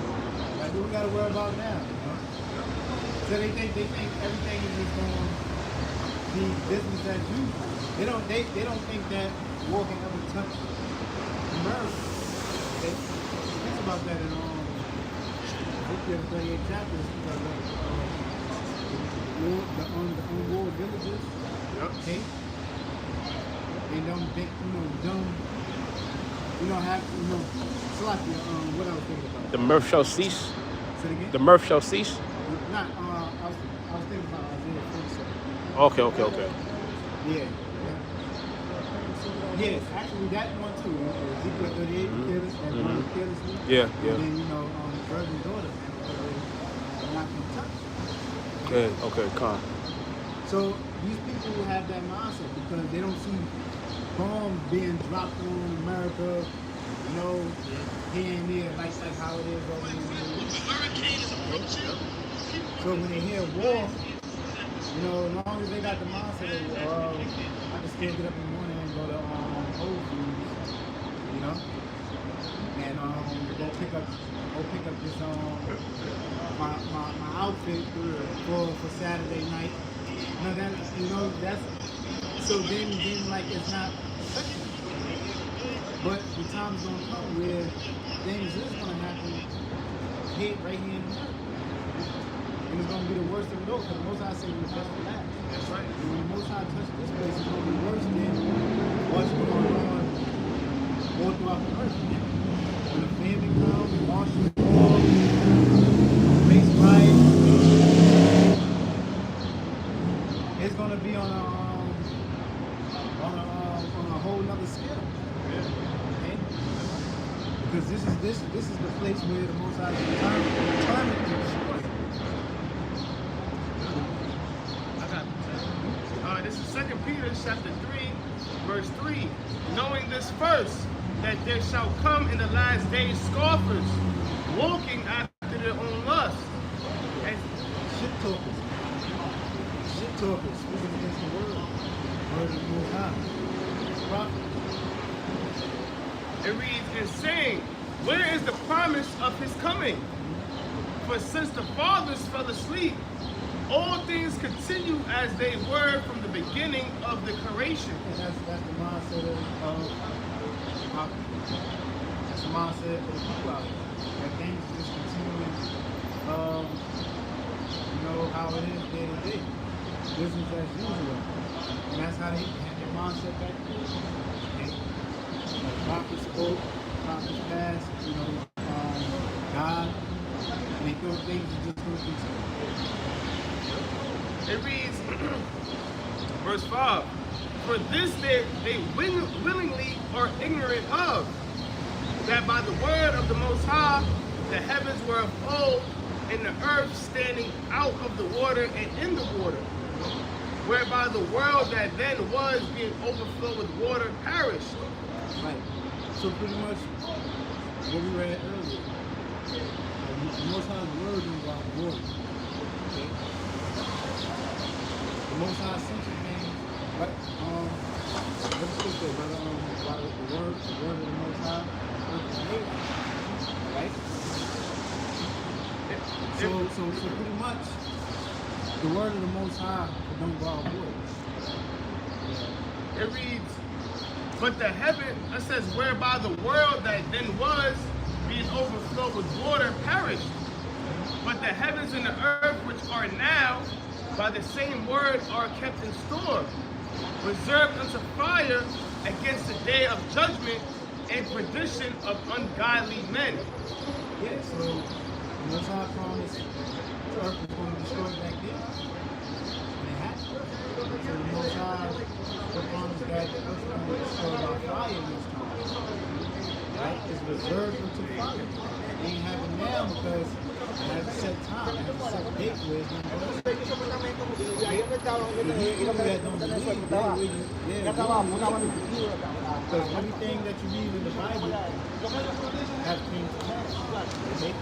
Like, what we gotta worry about now? So they think everything is just going the business as usual. They don't think that war can ever touch America. Okay? Think about that in Ezekiel 38 chapters because the unwar villages.
Yep.
Okay? They don't think, dumb. You don't have, Sloppy, what I was thinking about.
The mirth shall cease.
Say it again?
The mirth shall cease.
Not, I was thinking about Isaiah 47.
Okay.
Yeah. Yes, actually that one too. Ezekiel 38, careless, and carelessly.
Yeah.
And then, virgin daughter, and not gonna touch.
Okay, calm.
So these people will have that mindset because they don't see bombs being dropped on America, here and there, like how it is over here. So when they hear war, as long as they got the mindset of, I can still get up in the morning and go to Whole Foods, and go pick up this my outfit for Saturday night. That's so then like it's not affecting. But the time's gonna come where things is gonna happen right here in America. And it's gonna be the worst of it all, because the Most High said the best for last.
That's right.
And when the Most High touches this place, it's gonna be worse than what's going on all throughout the earth. When the famine comes, martial law, race riots, it's gonna be on a whole nother scale. Okay? Because this is the place where the Most High is determined to destroy.
This is 2 Peter chapter 3, verse 3. Knowing this first, that there shall come in the last days scoffers, walking after their own lust. And
Shit talkers, speaking against the word of the Most High. Prophet.
it reads, and saying, where is the promise of his coming? For since the fathers fell asleep, all things continue as they were from the beginning of the creation.
And that's the mindset of that's the mindset of the people out there. That things just continuing, how it is day to day. Business as usual. And that's how they had their mindset back then. Prophets spoke, prophets passed, God, and they thought things are just going to continue.
It reads, verse 5, for this they willingly are ignorant of, that by the word of the Most High the heavens were of old, and the earth standing out of the water and in the water, whereby the world that then was being overflowed with water perished.
Right. So pretty much what we read earlier, the Most High's word is about water. Okay? The Most High sent you things, but let's just say, brother, the word of the Most High is made, right? So pretty much the word of the Most High don't go out void.
It reads, but the heaven, it says, whereby the world that then was being overflowed with water perished. But the heavens and the earth which are now by the same word are kept in store, reserved unto fire against the day of judgment and perdition of ungodly men.
Yeah, so the Most High promised the earth was going to destroy back then. And it happened. So the Most High promised that the earth was going to be destroyed by fire this time. Right? It's reserved unto fire. It ain't happening now because it has a set time, it has a set date where it's going to go. The people that don't believe, because everything that you read in the Bible has came to pass. Okay?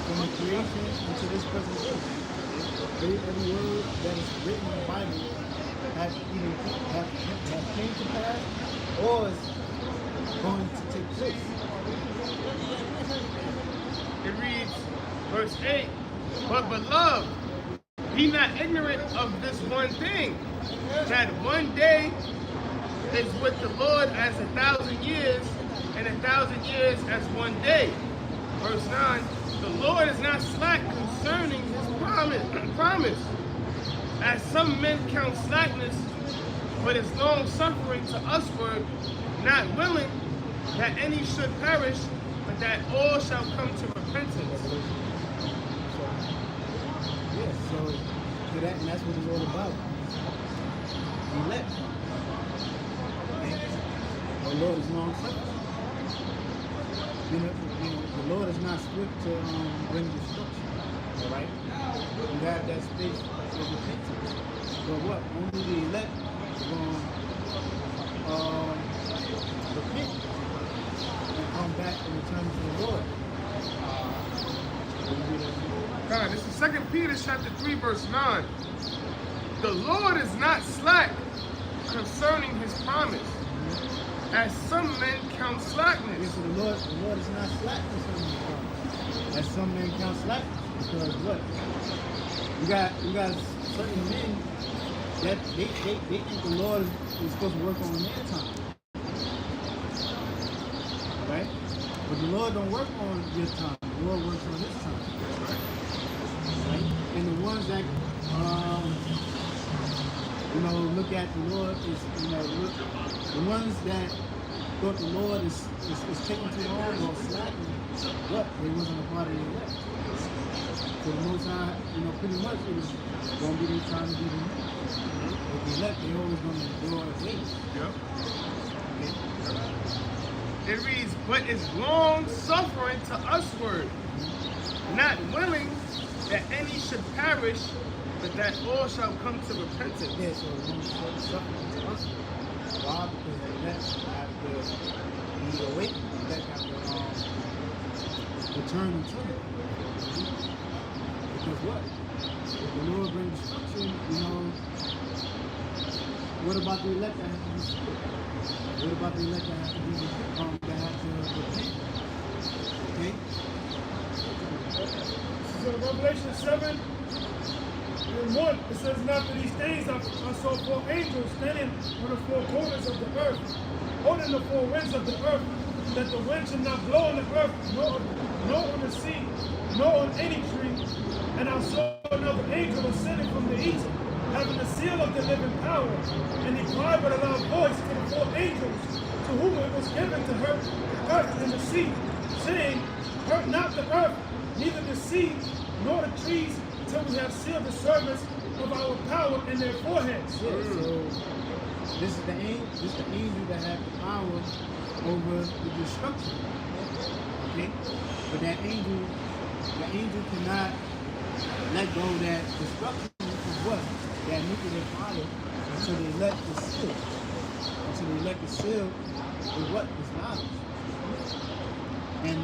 From the creation into this present day, every word that is written in the Bible has either have came to pass or is going to take place.
It reads, verse 8, but beloved, Be not ignorant of this one thing, that one day is with the Lord as 1,000 years, and 1,000 years as one day. Verse 9, the Lord is not slack concerning his promise, as some men count slackness, but is long suffering to usward, not willing that any should perish, but that all shall come to repentance.
Yeah, so that, and that's what it's all about. Elect. The Lord is long suffering. The Lord is not swift to bring destruction. All right? You have that space for repentance. But what? Only the elect is going to repent and come back and return to the Lord.
God, this is 2 Peter chapter 3, verse 9. The Lord is not slack concerning his promise, as some men count slackness.
Yes, so the Lord is not slack concerning his promise, as some men count slackness. Because what? You got certain men that they think the Lord is supposed to work on their time. Right? But the Lord don't work on your time. The Lord works on his time. Right? And the ones that look at the Lord is the ones that thought the Lord is taking too long or slacking, what? They wasn't a part of the elect. So the Most High, pretty much it was going to be their time to be the elect. But the elect, they always going to endure and wait.
Yep.
Okay?
It reads, but is long suffering to usward, not willing that any should perish, but that all shall come to repentance.
Yeah, so long suffering to usward. Why? Because the elect have to be awakened. The elect have to return to him. Because what? If the Lord brings destruction, what about the elect that have to be saved? What about the elect that have to be repent? Okay?
So Revelation 7 and 1, it says, and after these days I saw 4 angels standing on the 4 corners of the earth, holding the 4 winds of the earth, that the wind should not blow on the earth, nor on the sea, nor on any tree. And I saw another angel ascending from the east, having the seal of the living power. And he cried with a loud voice to the 4 angels, to whom it was given to hurt the earth and the sea, saying, hurt not the earth, neither the sea, nor the trees, until we have sealed the servants of our power in their foreheads.
Yeah, so this is the angel that had the power over the destruction. Okay? But the angel cannot let go of that destruction of what? That nuclear fire until the elect is sealed. Until the elect is sealed with what? Is knowledge. And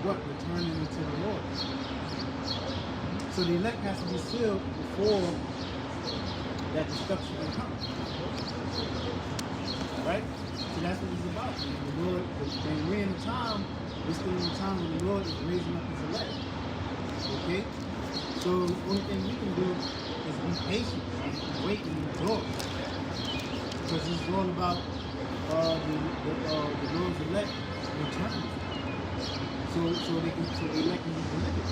what? Returning into the Lord. So the elect has to be sealed before that destruction can come. Right? So that's what it's about. The Lord, and we're in a time, we're still in a time when the Lord is raising up his elect. Okay? So the only thing we can do is be patient and wait and endure. Because it's all about the Lord's elect returning. So the elect can be delivered.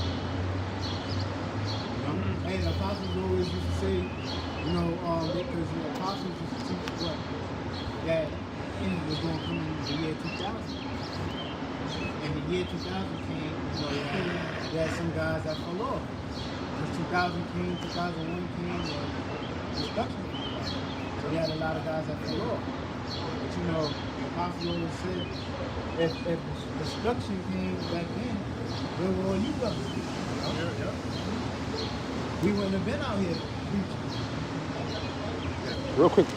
Hey, the apostles always used to say, because the apostles used to teach what? That end was going to come in the year 2000. And the year 2000 came, there are some guys that fell off. Because 2000 came, 2001 came, destruction came. So you had a lot of guys that fell off. But the apostles always said, if destruction came back then, where were all you guys?
Yeah.
We wouldn't have been out here preaching.
Real quick.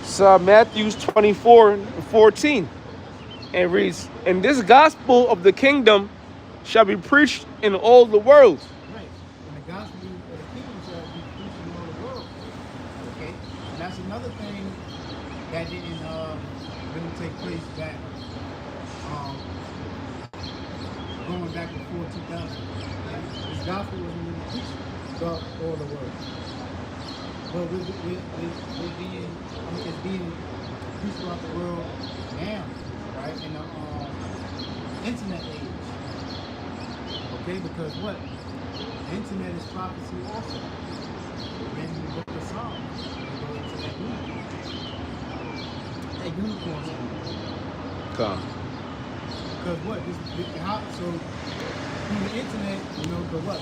It's Matthew 24:14. And reads, and this gospel of the kingdom shall be preached in all the world.
Right. And the gospel of the kingdom shall be preached in all the world. Okay? And that's another thing that didn't really take place back, going back before 2000. This gospel wasn't really preached. all the world. But we're being, it's being preached throughout the world now, right? In the internet age. Okay, because what? The internet is prophecy also. When you go to Psalms, you go into that unicorn song.
Come.
Because what? So through the internet, you know, because what?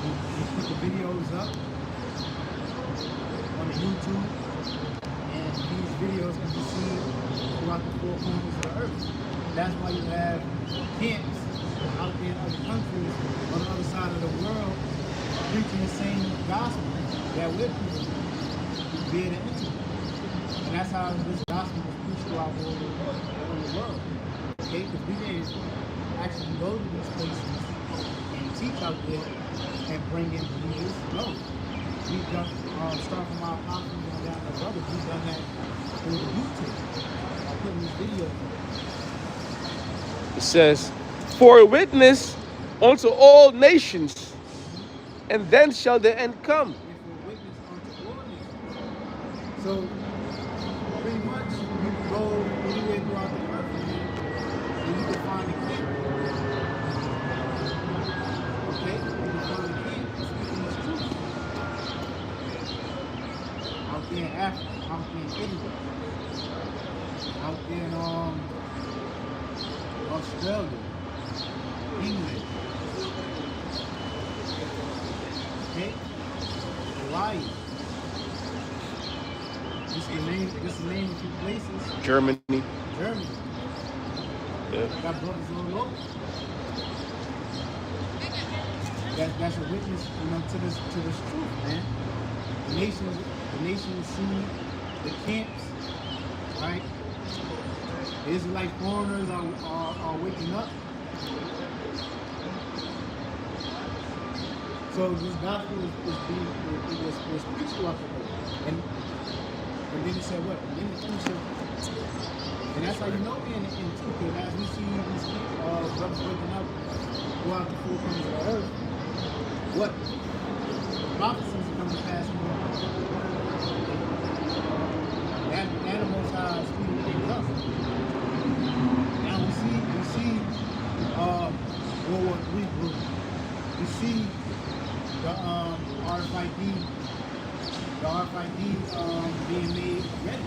You put the videos up on YouTube, and these videos can be seen throughout the four corners of the earth. That's why you have camps out there in other countries on the other side of the world preaching the same gospel that we're preaching via the internet. And that's how this gospel was preached throughout all the world. Okay? Because we didn't actually go to these places and teach out there and bring in believers. No. We've done, start from our apostles and down to brothers, we've done that through the YouTube. By putting these videos up.
It says, for a witness unto all nations, and then shall the end come.
If we're witness unto all nations. So, pretty much, you can go anywhere throughout the earth and you can find a camp. Okay? You can find a camp speaking this truth. Out there in Africa, out there in Italy, out there in Australia, England, okay, Hawaii. This is the name of two places.
Germany.
Germany.
Yeah.
Got brothers all over. That's a witness, you know, to this truth, man. The nations see the camps, right? The Israelite foreigners are waking up. So this gospel was preached throughout the world. And then he said what? And then he said, and that's how you know we're in the end too, because as we see these brothers waking up throughout the four corners of the earth, what? Prophecies are coming to pass more. That the Most High is speeding things up. Now we see World War III group. We see the RFID being made ready.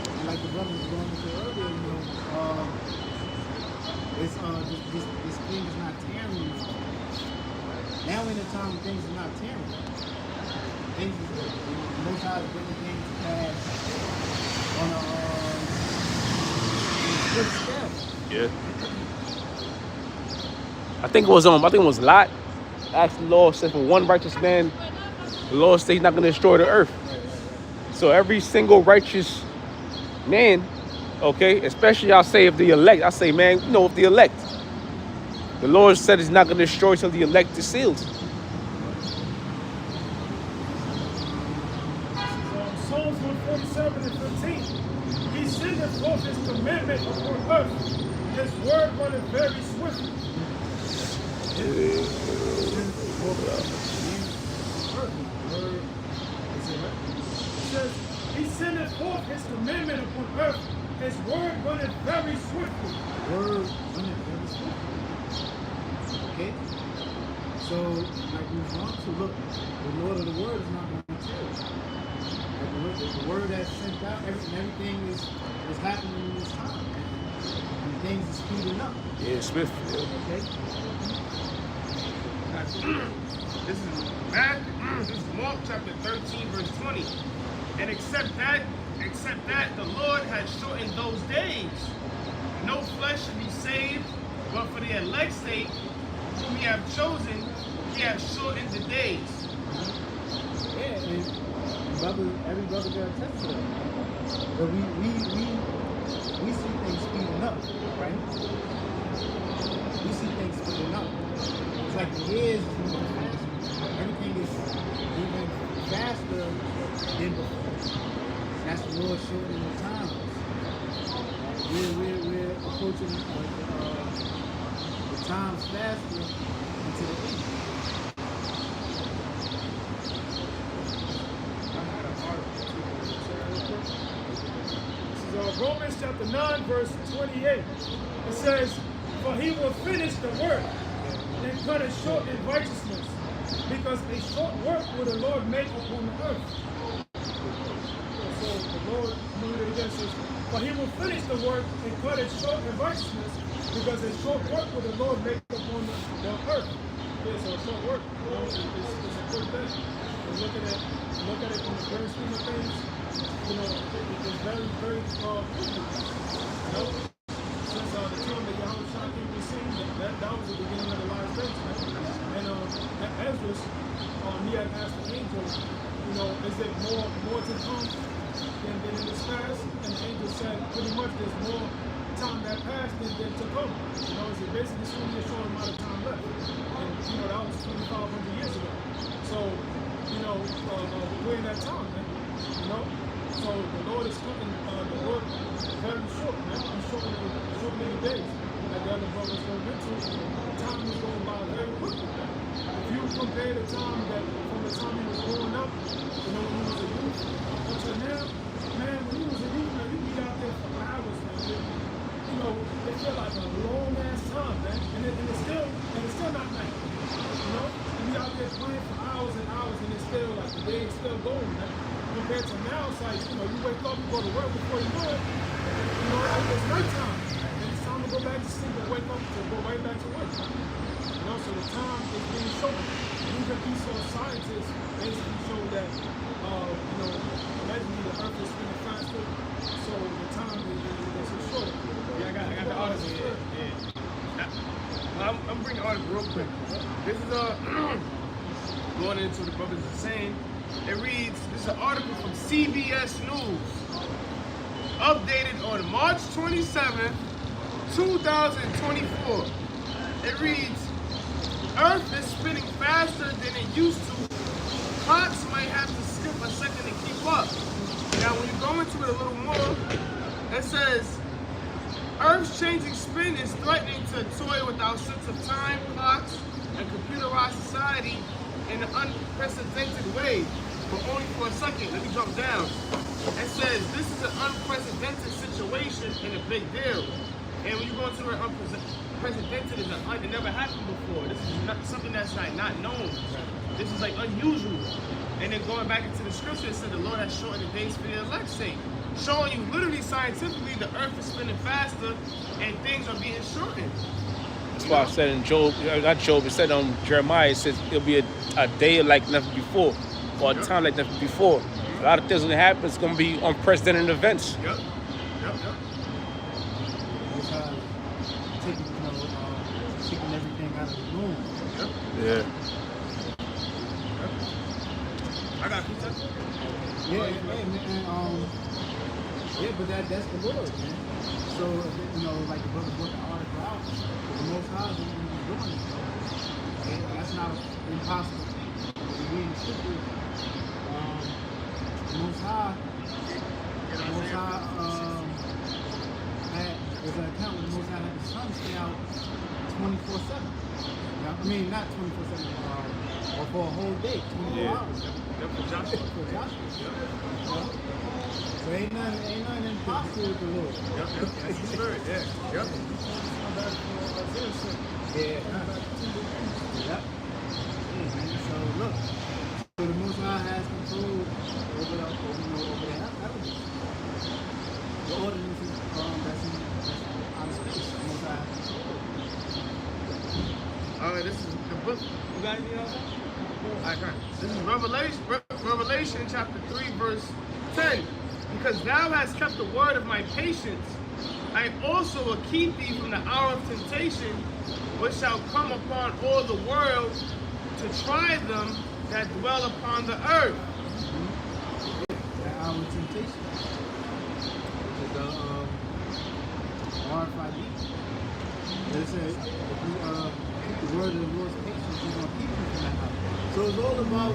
And like the brother was going into earlier, you know, this thing is not tearing. Now we're in a time when things are not tearing. Things the Most High is bringing things to pass on a good scale.
Yeah. I think it was Lot. Asked the Lord, said for one righteous man, the Lord said he's not going to destroy the earth. So every single righteous man, okay, especially I'll say if the elect, I say, man, you know, if the elect, the Lord said he's not going to destroy till the elect is sealed.
Psalms 147 and 15. He sendeth forth his commandment upon earth. His word runneth very swiftly. It says, he sendeth forth his commandment upon earth. His word runneth very swiftly.
Word runneth very swiftly. Okay? So, like we want to look, the Lord of the word is not going to tell. Like the word that's sent out, everything is happening in this time. And things are speeding up.
Yeah, Smith. Yeah.
Okay?
This is Mark chapter 13, verse 20. And except that, the Lord has shortened those days. No flesh should be saved, but for the elect's sake, whom he have chosen, he has shortened the days.
Yeah, and every brother got a test to that. But we see things speeding up, right? We see things speeding up. It's like the years is moving faster. Everything is moving faster than before. That's the Lord shortening the times. We're approaching the times faster into the end.
This is Romans chapter 9, verse 28. It says, "For he will finish the work and cut it short in righteousness, because a short work will the Lord make upon the earth." So the Lord, again says, "For he will finish the work and cut it short in righteousness, because a short work will the Lord make upon the earth." Yeah, so a short work, you know, it's a good thing. And look at it from the grand scheme of things, you know, it's very, very quickly. You know, since the time that Yahweh came to the scene, that was the beginning of the last days, right? And Ezra, he had asked the angel, you know, is there more to come than in this past? And the angel said, pretty much there's more time that passed than to come. You know, it's basically only a short amount of time left. And, you know, that was 2,500 years ago. So, you know, we're in that time, man. You know? So the Lord is cutting the work very short, man. He's shortening the days. Like the other brothers go into, the time is going by very quickly, man. If you compare the time that from the time he was growing up, you know, when he was a youth, until now, man, when he was a youth, man, you'd be out there for hours, man. You know, it felt like a long ass time, man. And it's still not night. You know? And we out there playing for hours and hours, and it's still like the day is still going, man. Compared to now, it's like, you know, you wake up, you go to work before you know it, you know, it's nighttime. And it's time to go back to sleep and wake up to go right back to work. You know, so the time is being shortened. And even these sort of scientists basically show that, you know, allegedly the earth is spinning faster, so the time is shorter.
Yeah, I got the article here. Yeah. I'm bringing the article real quick. This is going into the brothers are saying. It reads, this is an article from CBS News, updated on March 27th, 2024. It reads, Earth is spinning faster than it used to. Clocks might have to skip a second to keep up. Now, when you go into it a little more, it says, Earth's changing spin is threatening to toy with our sense of time, clocks, and computerized society in an unprecedented way, but only for a second. Let me jump down. It says, this is an unprecedented situation and a big deal. And when you go into it, unprecedented, it never happened before. This is not something that's like not known. This is like unusual. And then going back into the scripture, it said the Lord has shortened the days for the elect's sake. Showing you literally scientifically the earth is spinning faster and things are being shortened.
That's why I said in Job, not Job, it said Jeremiah, it says it'll be a day like never before, or a time like never before. A lot of things will happen, it's going to be unprecedented events.
Yep.
It's taking everything out of the room.
Yep.
Yeah.
I got pizza.
Yeah, but that's the Lord, man. So, you know, like the brother brought the article out, the Most High is doing it. Okay? That's not impossible. If you read the scriptures, the Most High there's an account where the Most High had the sun stay out 24/7. I mean, not 24/7, or for a whole day, 24 hours.
Yep, for Joshua.
For Joshua. So ain't nothing impossible with the Lord.
Yep, that's the spirit, yeah. Yep.
Yeah. Yep. So look, so the Most High has control over the heavens. The ordinances that's out of space. The Most High has control.
All right, this is the book. You got anything else? All right, great. This is Revelation chapter 3, verse 10. Because thou hast kept the word of my patience, I also will keep thee from the hour of temptation, which shall come upon all the world to try them that dwell upon the earth.
The hour of temptation. The RFID. It says, if you keep the word of the Lord's patience, He's going to keep you from that hour. So it's all about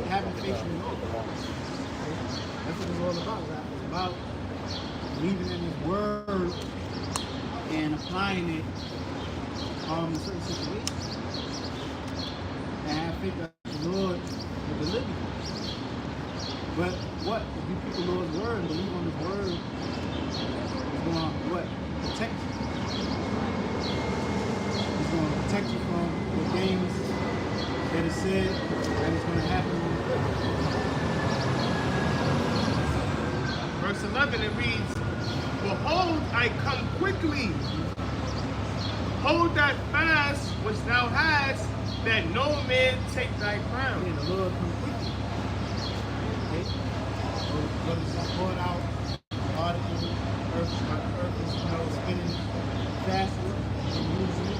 having faith in the Lord. That's what it's all about, right? It's about believing in His word and applying it in certain situations. And have faith that the Lord will deliver you. But what? If you keep the Lord's word and believe on his word, he's going to what? Protect you. He's going to protect you from the things that is said that is going to happen.
Verse 11, it reads, Behold, I come quickly. Hold that fast which thou hast, that no man take thy crown.
Yeah, the Lord come quickly. Okay? So it's poured out articles, earth is spinning faster than usual.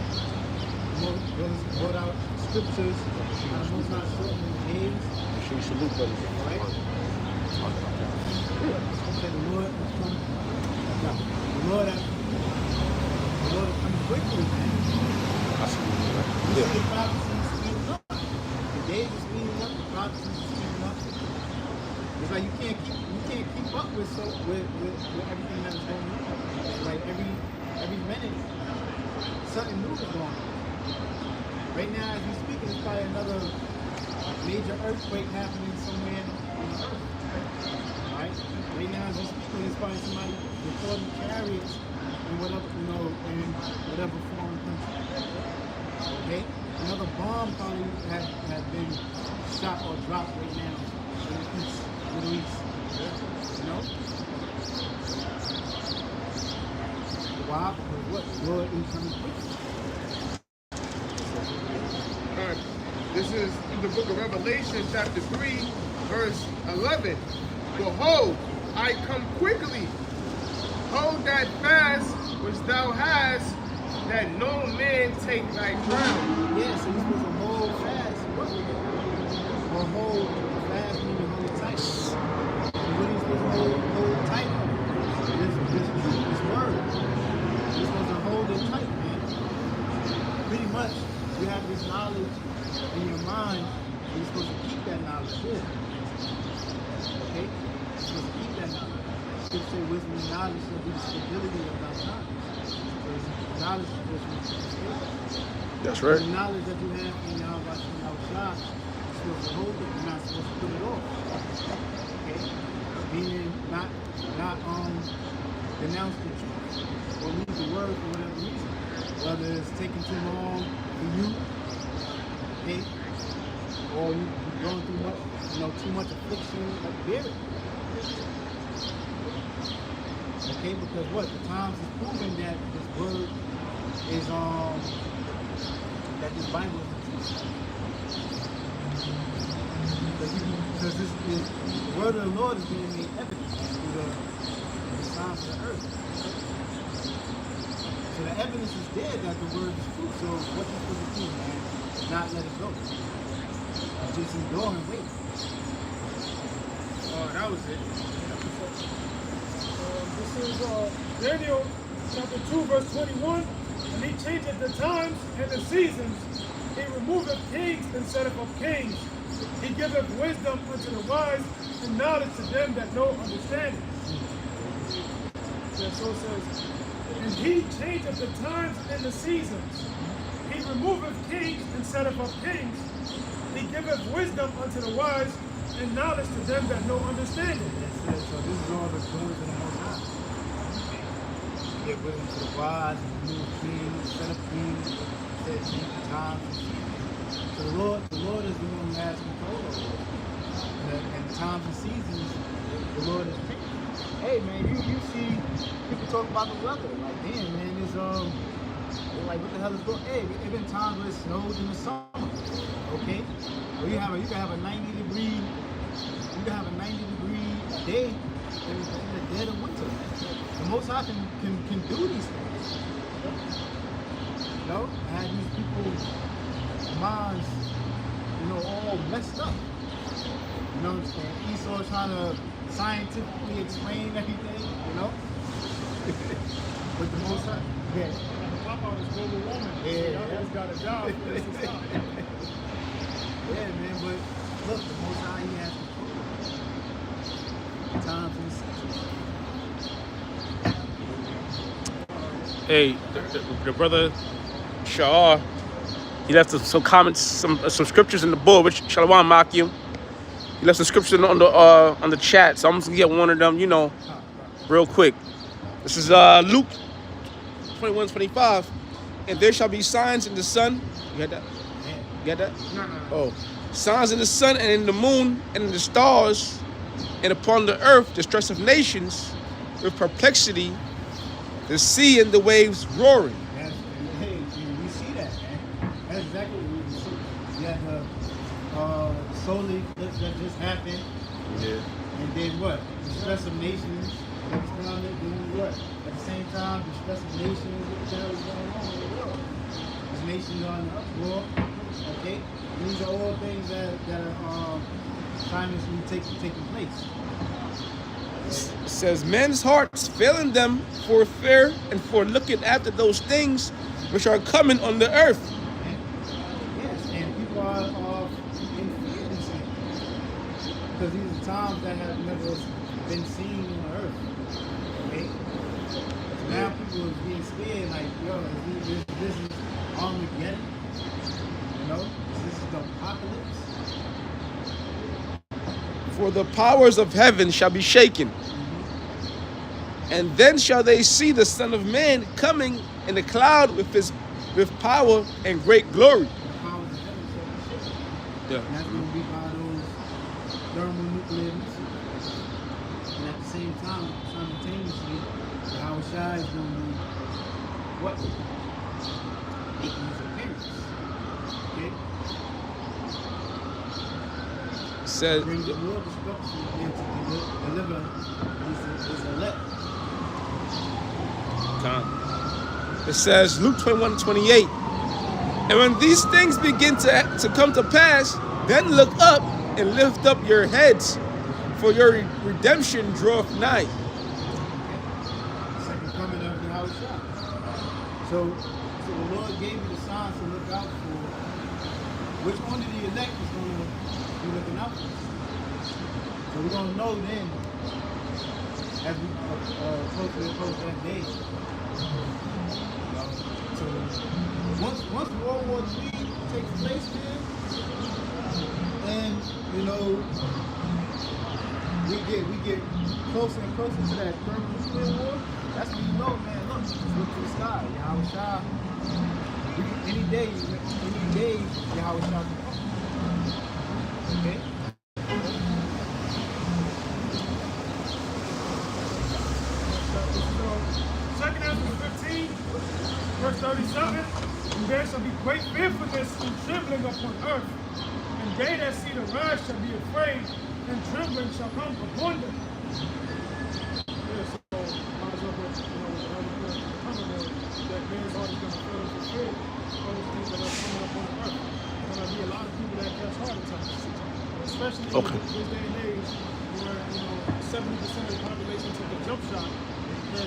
Brothers brought out scriptures, and the most not shortening the days.
Make sure you salute, brother.
Right? Okay, the Lord has come. No, the Lord has come quickly, man.
I salute you, right?
You see the prophecies speeding up. The days are speeding up, the prophecies are speeding up. It's like you can't keep up with everything that is going on. Like every minute, something new is going on. Right now, as we speak, there's probably another major earthquake happening somewhere on the earth. Right? Right now, as we speak, there's probably somebody recording chariots in whatever, in whatever foreign country. Okay? Another bomb probably has been shot or dropped right now in the east, Middle East. You know? Why? Because what? The Lord is coming quickly.
This is in the book of Revelation, chapter 3, verse 11. Behold, I come quickly. Hold that fast which thou hast, that no man take thy crown.
Yeah, so you're supposed to hold fast. Or hold fast meaning hold tight. So what are you supposed to hold tight? This word. You're supposed to hold it tight, man. Pretty much, you have this knowledge in your mind, and you're supposed to keep that knowledge here. Okay? You're supposed to keep that knowledge. Scripture say wisdom and knowledge shall be the stability of thy times. Knowledge is supposed to be stable.
That's right.
The knowledge that you have in your shop, you're supposed to hold it. You're not supposed to put it off. Okay? Meaning not denounce the truth or leave the word for whatever reason. Whether it's taking too long for you, okay, or you're going through much, too much affliction, like bear it. Okay, because what? The times is proving that this word is that this Bible is the truth. Because the word of the Lord is being made evident through the signs of the earth. So the evidence is there that the word is true. So what you supposed to do, man? Not let it go. Just endure and wait.
Oh, that was it.
This is Daniel chapter 2, verse 21. And he changeth the times and the seasons. He removeth kings and setteth up kings. He giveth wisdom unto the wise and knowledge to them that know understanding. And so it says, and he changeth the times and the seasons. He removeth kings and setteth up kings. He giveth wisdom unto the wise and knowledge to them that know understanding.
So this is all the doings of the Most High. Give wisdom to the wise, and remove kings, set up kings, set change times and seasons. So the Lord is the one who has control over it. And the times and seasons, the Lord is changing. Hey man, you see people talk about the weather, like damn man, it's they're like what the hell is going on? Hey, there been times where it snowed in the summer. Okay? Or you can have a 90 degree day in the dead of winter. The Most High can do these things. You know, I had these people's minds, all messed up. You know what I'm saying? Esau trying to scientifically explain everything, But the Most High, yeah.
Pop out is global warming.
Yeah.
Y'all just got a job.
Yeah, man, but look, the Most High, he has control. Times and seasons.
Hey, the brother Shah. He left some comments, some scriptures in the board, which Shalom Makim. He left some scriptures on the chat, so I'm just gonna get one of them, you know, real quick. This is Luke 21:25. And there shall be signs in the sun. You got that? You got that?
No.
Oh. Signs in the sun and in the moon and in the stars, and upon the earth distress of nations with perplexity, the sea and the waves roaring.
Hey, we see that, man. That's exactly what we see. You had the solar eclipse that just happened.
Yeah.
And then what? The stress of nations that was coming. Then what? At the same time, the stress of nations, what the hell is going on in the world? These nations are in an uproar. Okay? These are all things that are simultaneously taking place.
It says, men's hearts failing them for fear and for looking after those things which are coming on the earth.
Yes, and people are in fear these things. Because these are times that have never been seen on the earth. Okay? So now people are being scared, like, yo, this is Armageddon. You know? This is the apocalypse.
For the powers of heaven shall be shaken. And then shall they see the Son of Man coming in the cloud with power and great glory.
The powers of heaven shall be shaken.
Yeah.
And that's going to be by those thermonuclear missiles. And at the same time, simultaneously, Yahweh Shai is going to be what? Making his appearance. Okay?
Says,
Bring the world destruction and to deliver his elect.
it says, Luke 21:28. And when these things begin to come to pass, then look up and lift up your heads, for your redemption draweth nigh.
Second coming of Yahweh Shai. So the Lord gave you the signs to look out for. Which one of the elect is going to be looking out for? So we're going to know then, as we closely approach that day. So once World War III takes place here, and you know we get closer and closer to that thermonuclear war, that's when you know, man, look to the sky. Yahweh Shai. Any day Yahweh Shai can come. Okay?
Second Ezra 15, verse 37, and there shall be great fearfulness and trembling upon earth, and they that see the wrath shall be afraid, and trembling shall come upon them. Yeah, so might as well put, with the other coming there, that man's heart is going to fill with fear, all those things that are coming upon the earth. There's going to be a lot of people that catch heart attacks, especially in this day and age, where 70% of the population took a jump shot. And it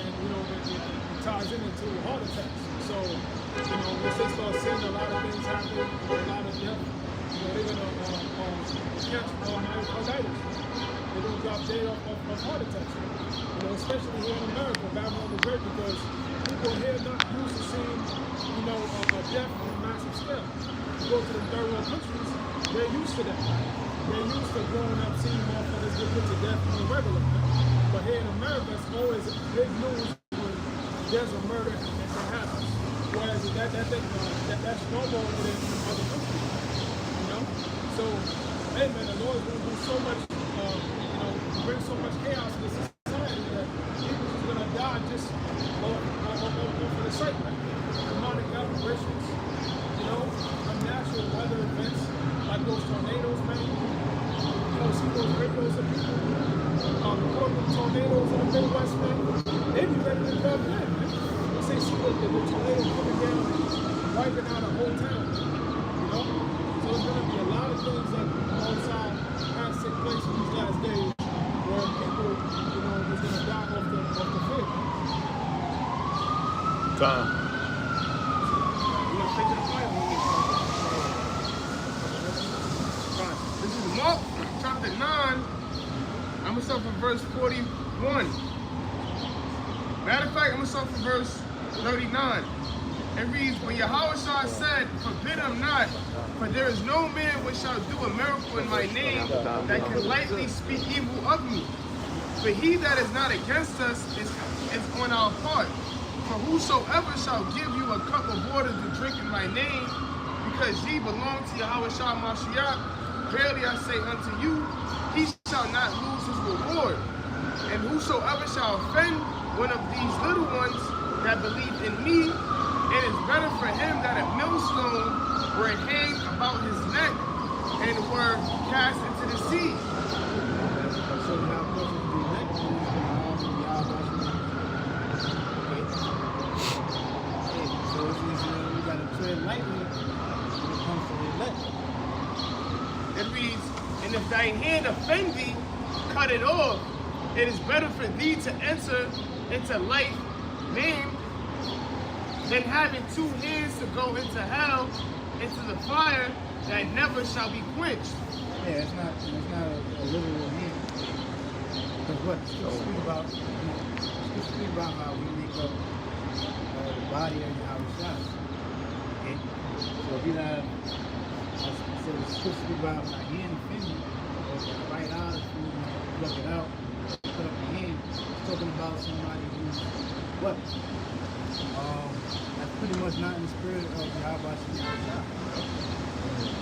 ties into heart attacks. So, once they start seeing a lot of things happen, a lot of death, they're gonna catch myocarditis. They're gonna drop dead of heart attacks. Especially here in America, Babylon the Great, because people here are not used to seeing, a death on a massive scale. You go to the third world countries, they're used to that. They're used to growing up seeing motherfuckers get put to death on a regular. But here in America, it's always big news when there's a murder that happens. Whereas that's normal in other countries, So, hey man, the Lord's going to do so much, bring so much chaos to the society that people are going to die just for the sake, man. Demonic aberrations, unnatural weather events like those tornadoes, man. See those videos of people. Tornadoes in the Midwest, man, they be ready to jump in, man. You see the tornado coming down, wiping out a whole town, So there's going to be a lot of things that outside has take place in these last days where people, is going to die off the fear.
Time.
Take it away.
This is Mark chapter 9. I'm going to start from verse 41. Matter of fact, I'm going to start from verse 39. It reads, when Yahushua said, forbid him not, for there is no man which shall do a miracle in my name that can lightly speak evil of me. For he that is not against us is on our part. For whosoever shall give you a cup of water to drink in my name, because ye belong to Yahushua Mashiach, verily I say unto you, he shall not lose his reward. And whosoever shall offend one of these little ones that believe in me, it is better for him that a millstone were hanged about his neck and were cast into the sea.
So now, of course, if you elect him, so it's easy, you got to tread lightly when it comes to the elect.
It reads, and if thy hand offend thee, cut it off. It is better for thee to enter into life maimed than having 2 hands to go into hell, into the fire that never shall be quenched.
Yeah, it's not a literal hand. Because what? Speak about, speak about how we make up the body of Yahushua. Okay? So if you have, so the scripture speak about my hand offending, or the right eye, if you look it out, put up your hand, it's talking about somebody who's what? That's pretty much not in the spirit of Yahweh Yahushua.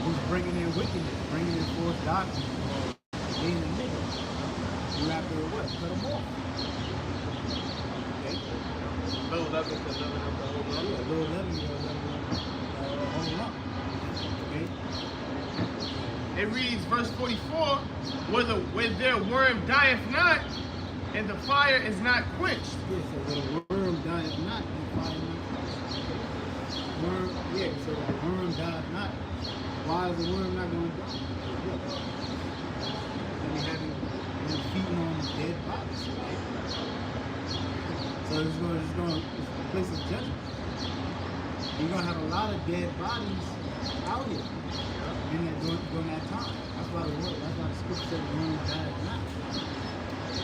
Who's bringing in wickedness, bringing in false doctrine, or being a nigga. You have to what? Cut them off. Okay?
Little leaven to leaven up the whole lump.
Yeah, little leaven, hold them up. Okay?
It reads, verse 44, where their worm dieth not, and the fire is not quenched.
Yeah, so the worm dieth not, and fire not quenched. Worm, yeah, so the worm dieth not. Why is the worm not going to die? And we having them feeding on dead bodies. Okay? So it's a place of judgment. You're going to have a lot of dead bodies out here during that time. That's why the scripture said the worm died not.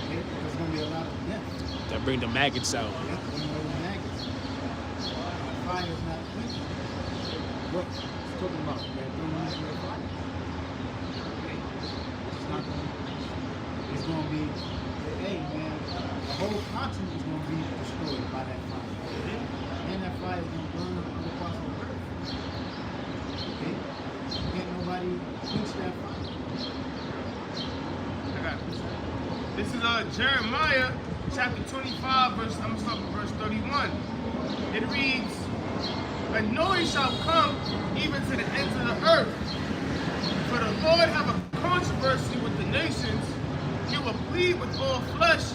Okay? There's going to be a lot of death.
That bring the maggots out.
Yeah, bring the maggots. The fire is not quenched. What? Talking about that don't use your fire. Okay. It's going to be, hey man, the whole continent is going to be destroyed by that fire. And that fire is going to burn up other parts of the earth. Okay? Can't nobody quench that fire.
I got this. This is Jeremiah chapter 25, I'm going to start with verse 31. It reads, a noise shall come even to the ends of the earth. For the Lord have a controversy with the nations. He will plead with all flesh.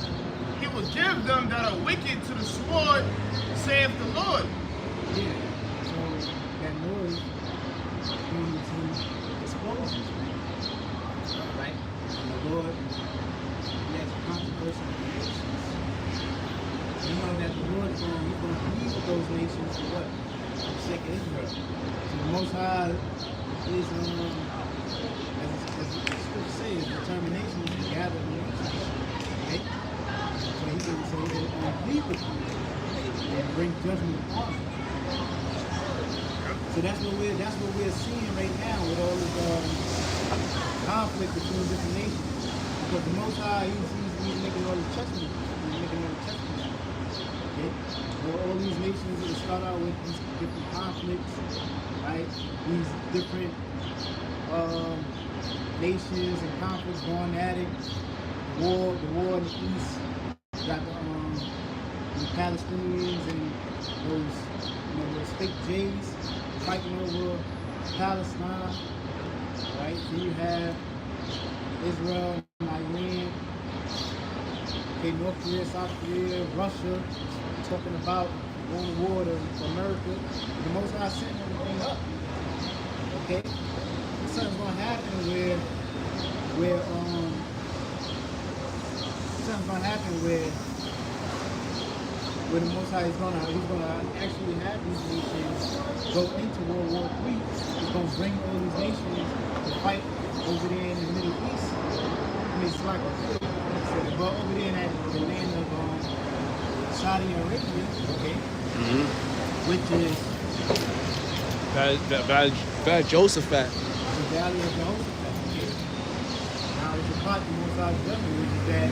He will give them that are wicked to the sword, saith the Lord.
Yeah. So that noise is going to expose this thing. Right? And the Lord, he has a controversy with the nations. You know that the Lord is going to plead with those nations for what? Sick Israel. So the Most High is, as the scripture says, determination is to gather the nations. Okay? So he can plead with you and bring judgment upon them. So that's what we're seeing right now with all this conflict between different nations. Because the Most High, he's making all the chessmen. He's making all the chessmen. Okay? Well, all these nations will start out with these different conflicts, right? These different nations and conflicts going at it. The war in the east. You got the Palestinians and those fake Jays fighting over Palestine, right? Then you have Israel and Iran. Okay, North Korea, South Korea, Russia. Talking about going to war for America. The Most High setting everything up. Okay? Something's gonna happen where the Most High is gonna actually have these nations go into World War III. He's gonna bring all these nations to fight over there in the Middle East. I mean, it's like but over there in the land of Saudi Arabia, okay, which is
Bad Josephat.
The valley of Jehoshaphat. Now it's a part the Most High's judgment, which is that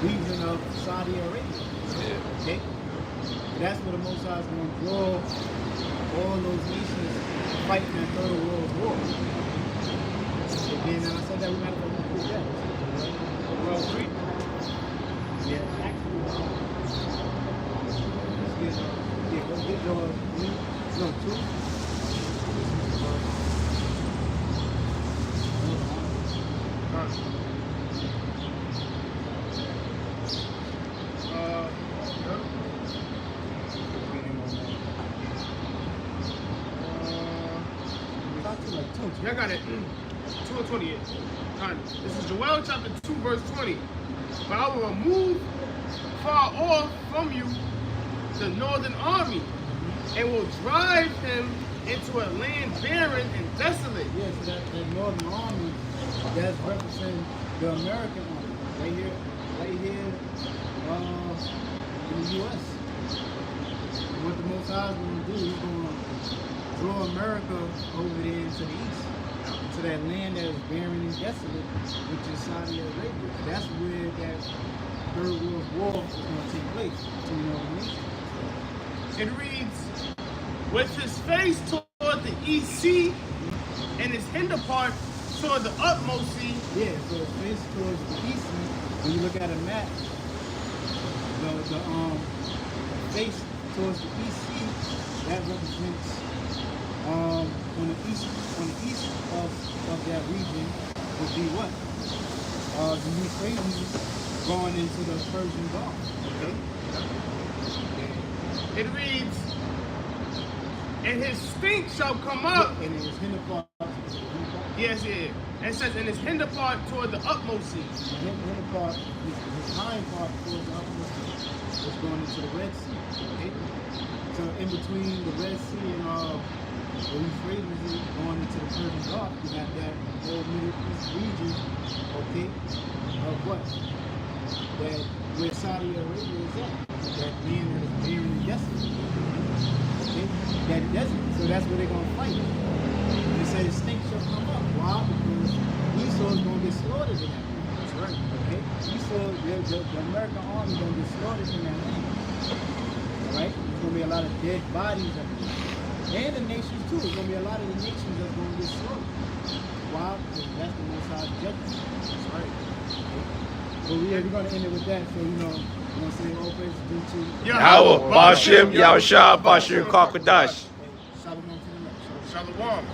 region of Saudi Arabia.
Yeah.
Okay? That's where the Most High is going to draw all those nations fighting that third world war. And then I said that we might have to put that.
World War III.
Yeah, actually, go get your, no, two.
Y'all got it. 2 and 28. This is Joel chapter 2, verse 20. But I will remove far off from you the northern army, and will drive him into a land barren and desolate.
Yes, that northern army, that's representing the American army. Right here in the U.S. And what the Most High is going to do, he's going to draw America over there into the east, to that land that is barren and desolate, which is Saudi Arabia. That's where that Third World War is going to take place between all the nations.
It reads, with his face toward the east sea, and his hinder part toward the utmost sea.
Yeah, so his face towards the east sea. When you look at a map, the face towards the east sea, that represents on the east of that region would be what? The Euphrates going into the Persian Gulf. Okay?
It reads, and his stink shall come up.
And his hinder part.
Yes, yeah. It says, and his hinder part toward the utmost sea.
His hinder part, his hind part towards the utmost sea is going into the Red Sea. Okay? So in between the Red Sea and the Euphrates going into the Persian Gulf, you got that whole Middle East region, okay, of what? That where Saudi Arabia is at. That land that is barren and desolate. Okay? That desert. So that's where they're going to fight. And it says stink shall come up. Why? Because Esau is going to get slaughtered in that land. That's right. Okay? Esau, the American army is going to get slaughtered in that land. Alright? There's going to be a lot of dead bodies up there. And the nations too. There's going to be a lot of the nations that's going to get slaughtered. Why? Because that's the Most High's judgment. That's right. So we're going to end it with that. So, you know, we're going to say all praise due to
Yahweh, Bashim, Yahusha, Bashir, Kakadash.
Shalom to the next.
Shalom.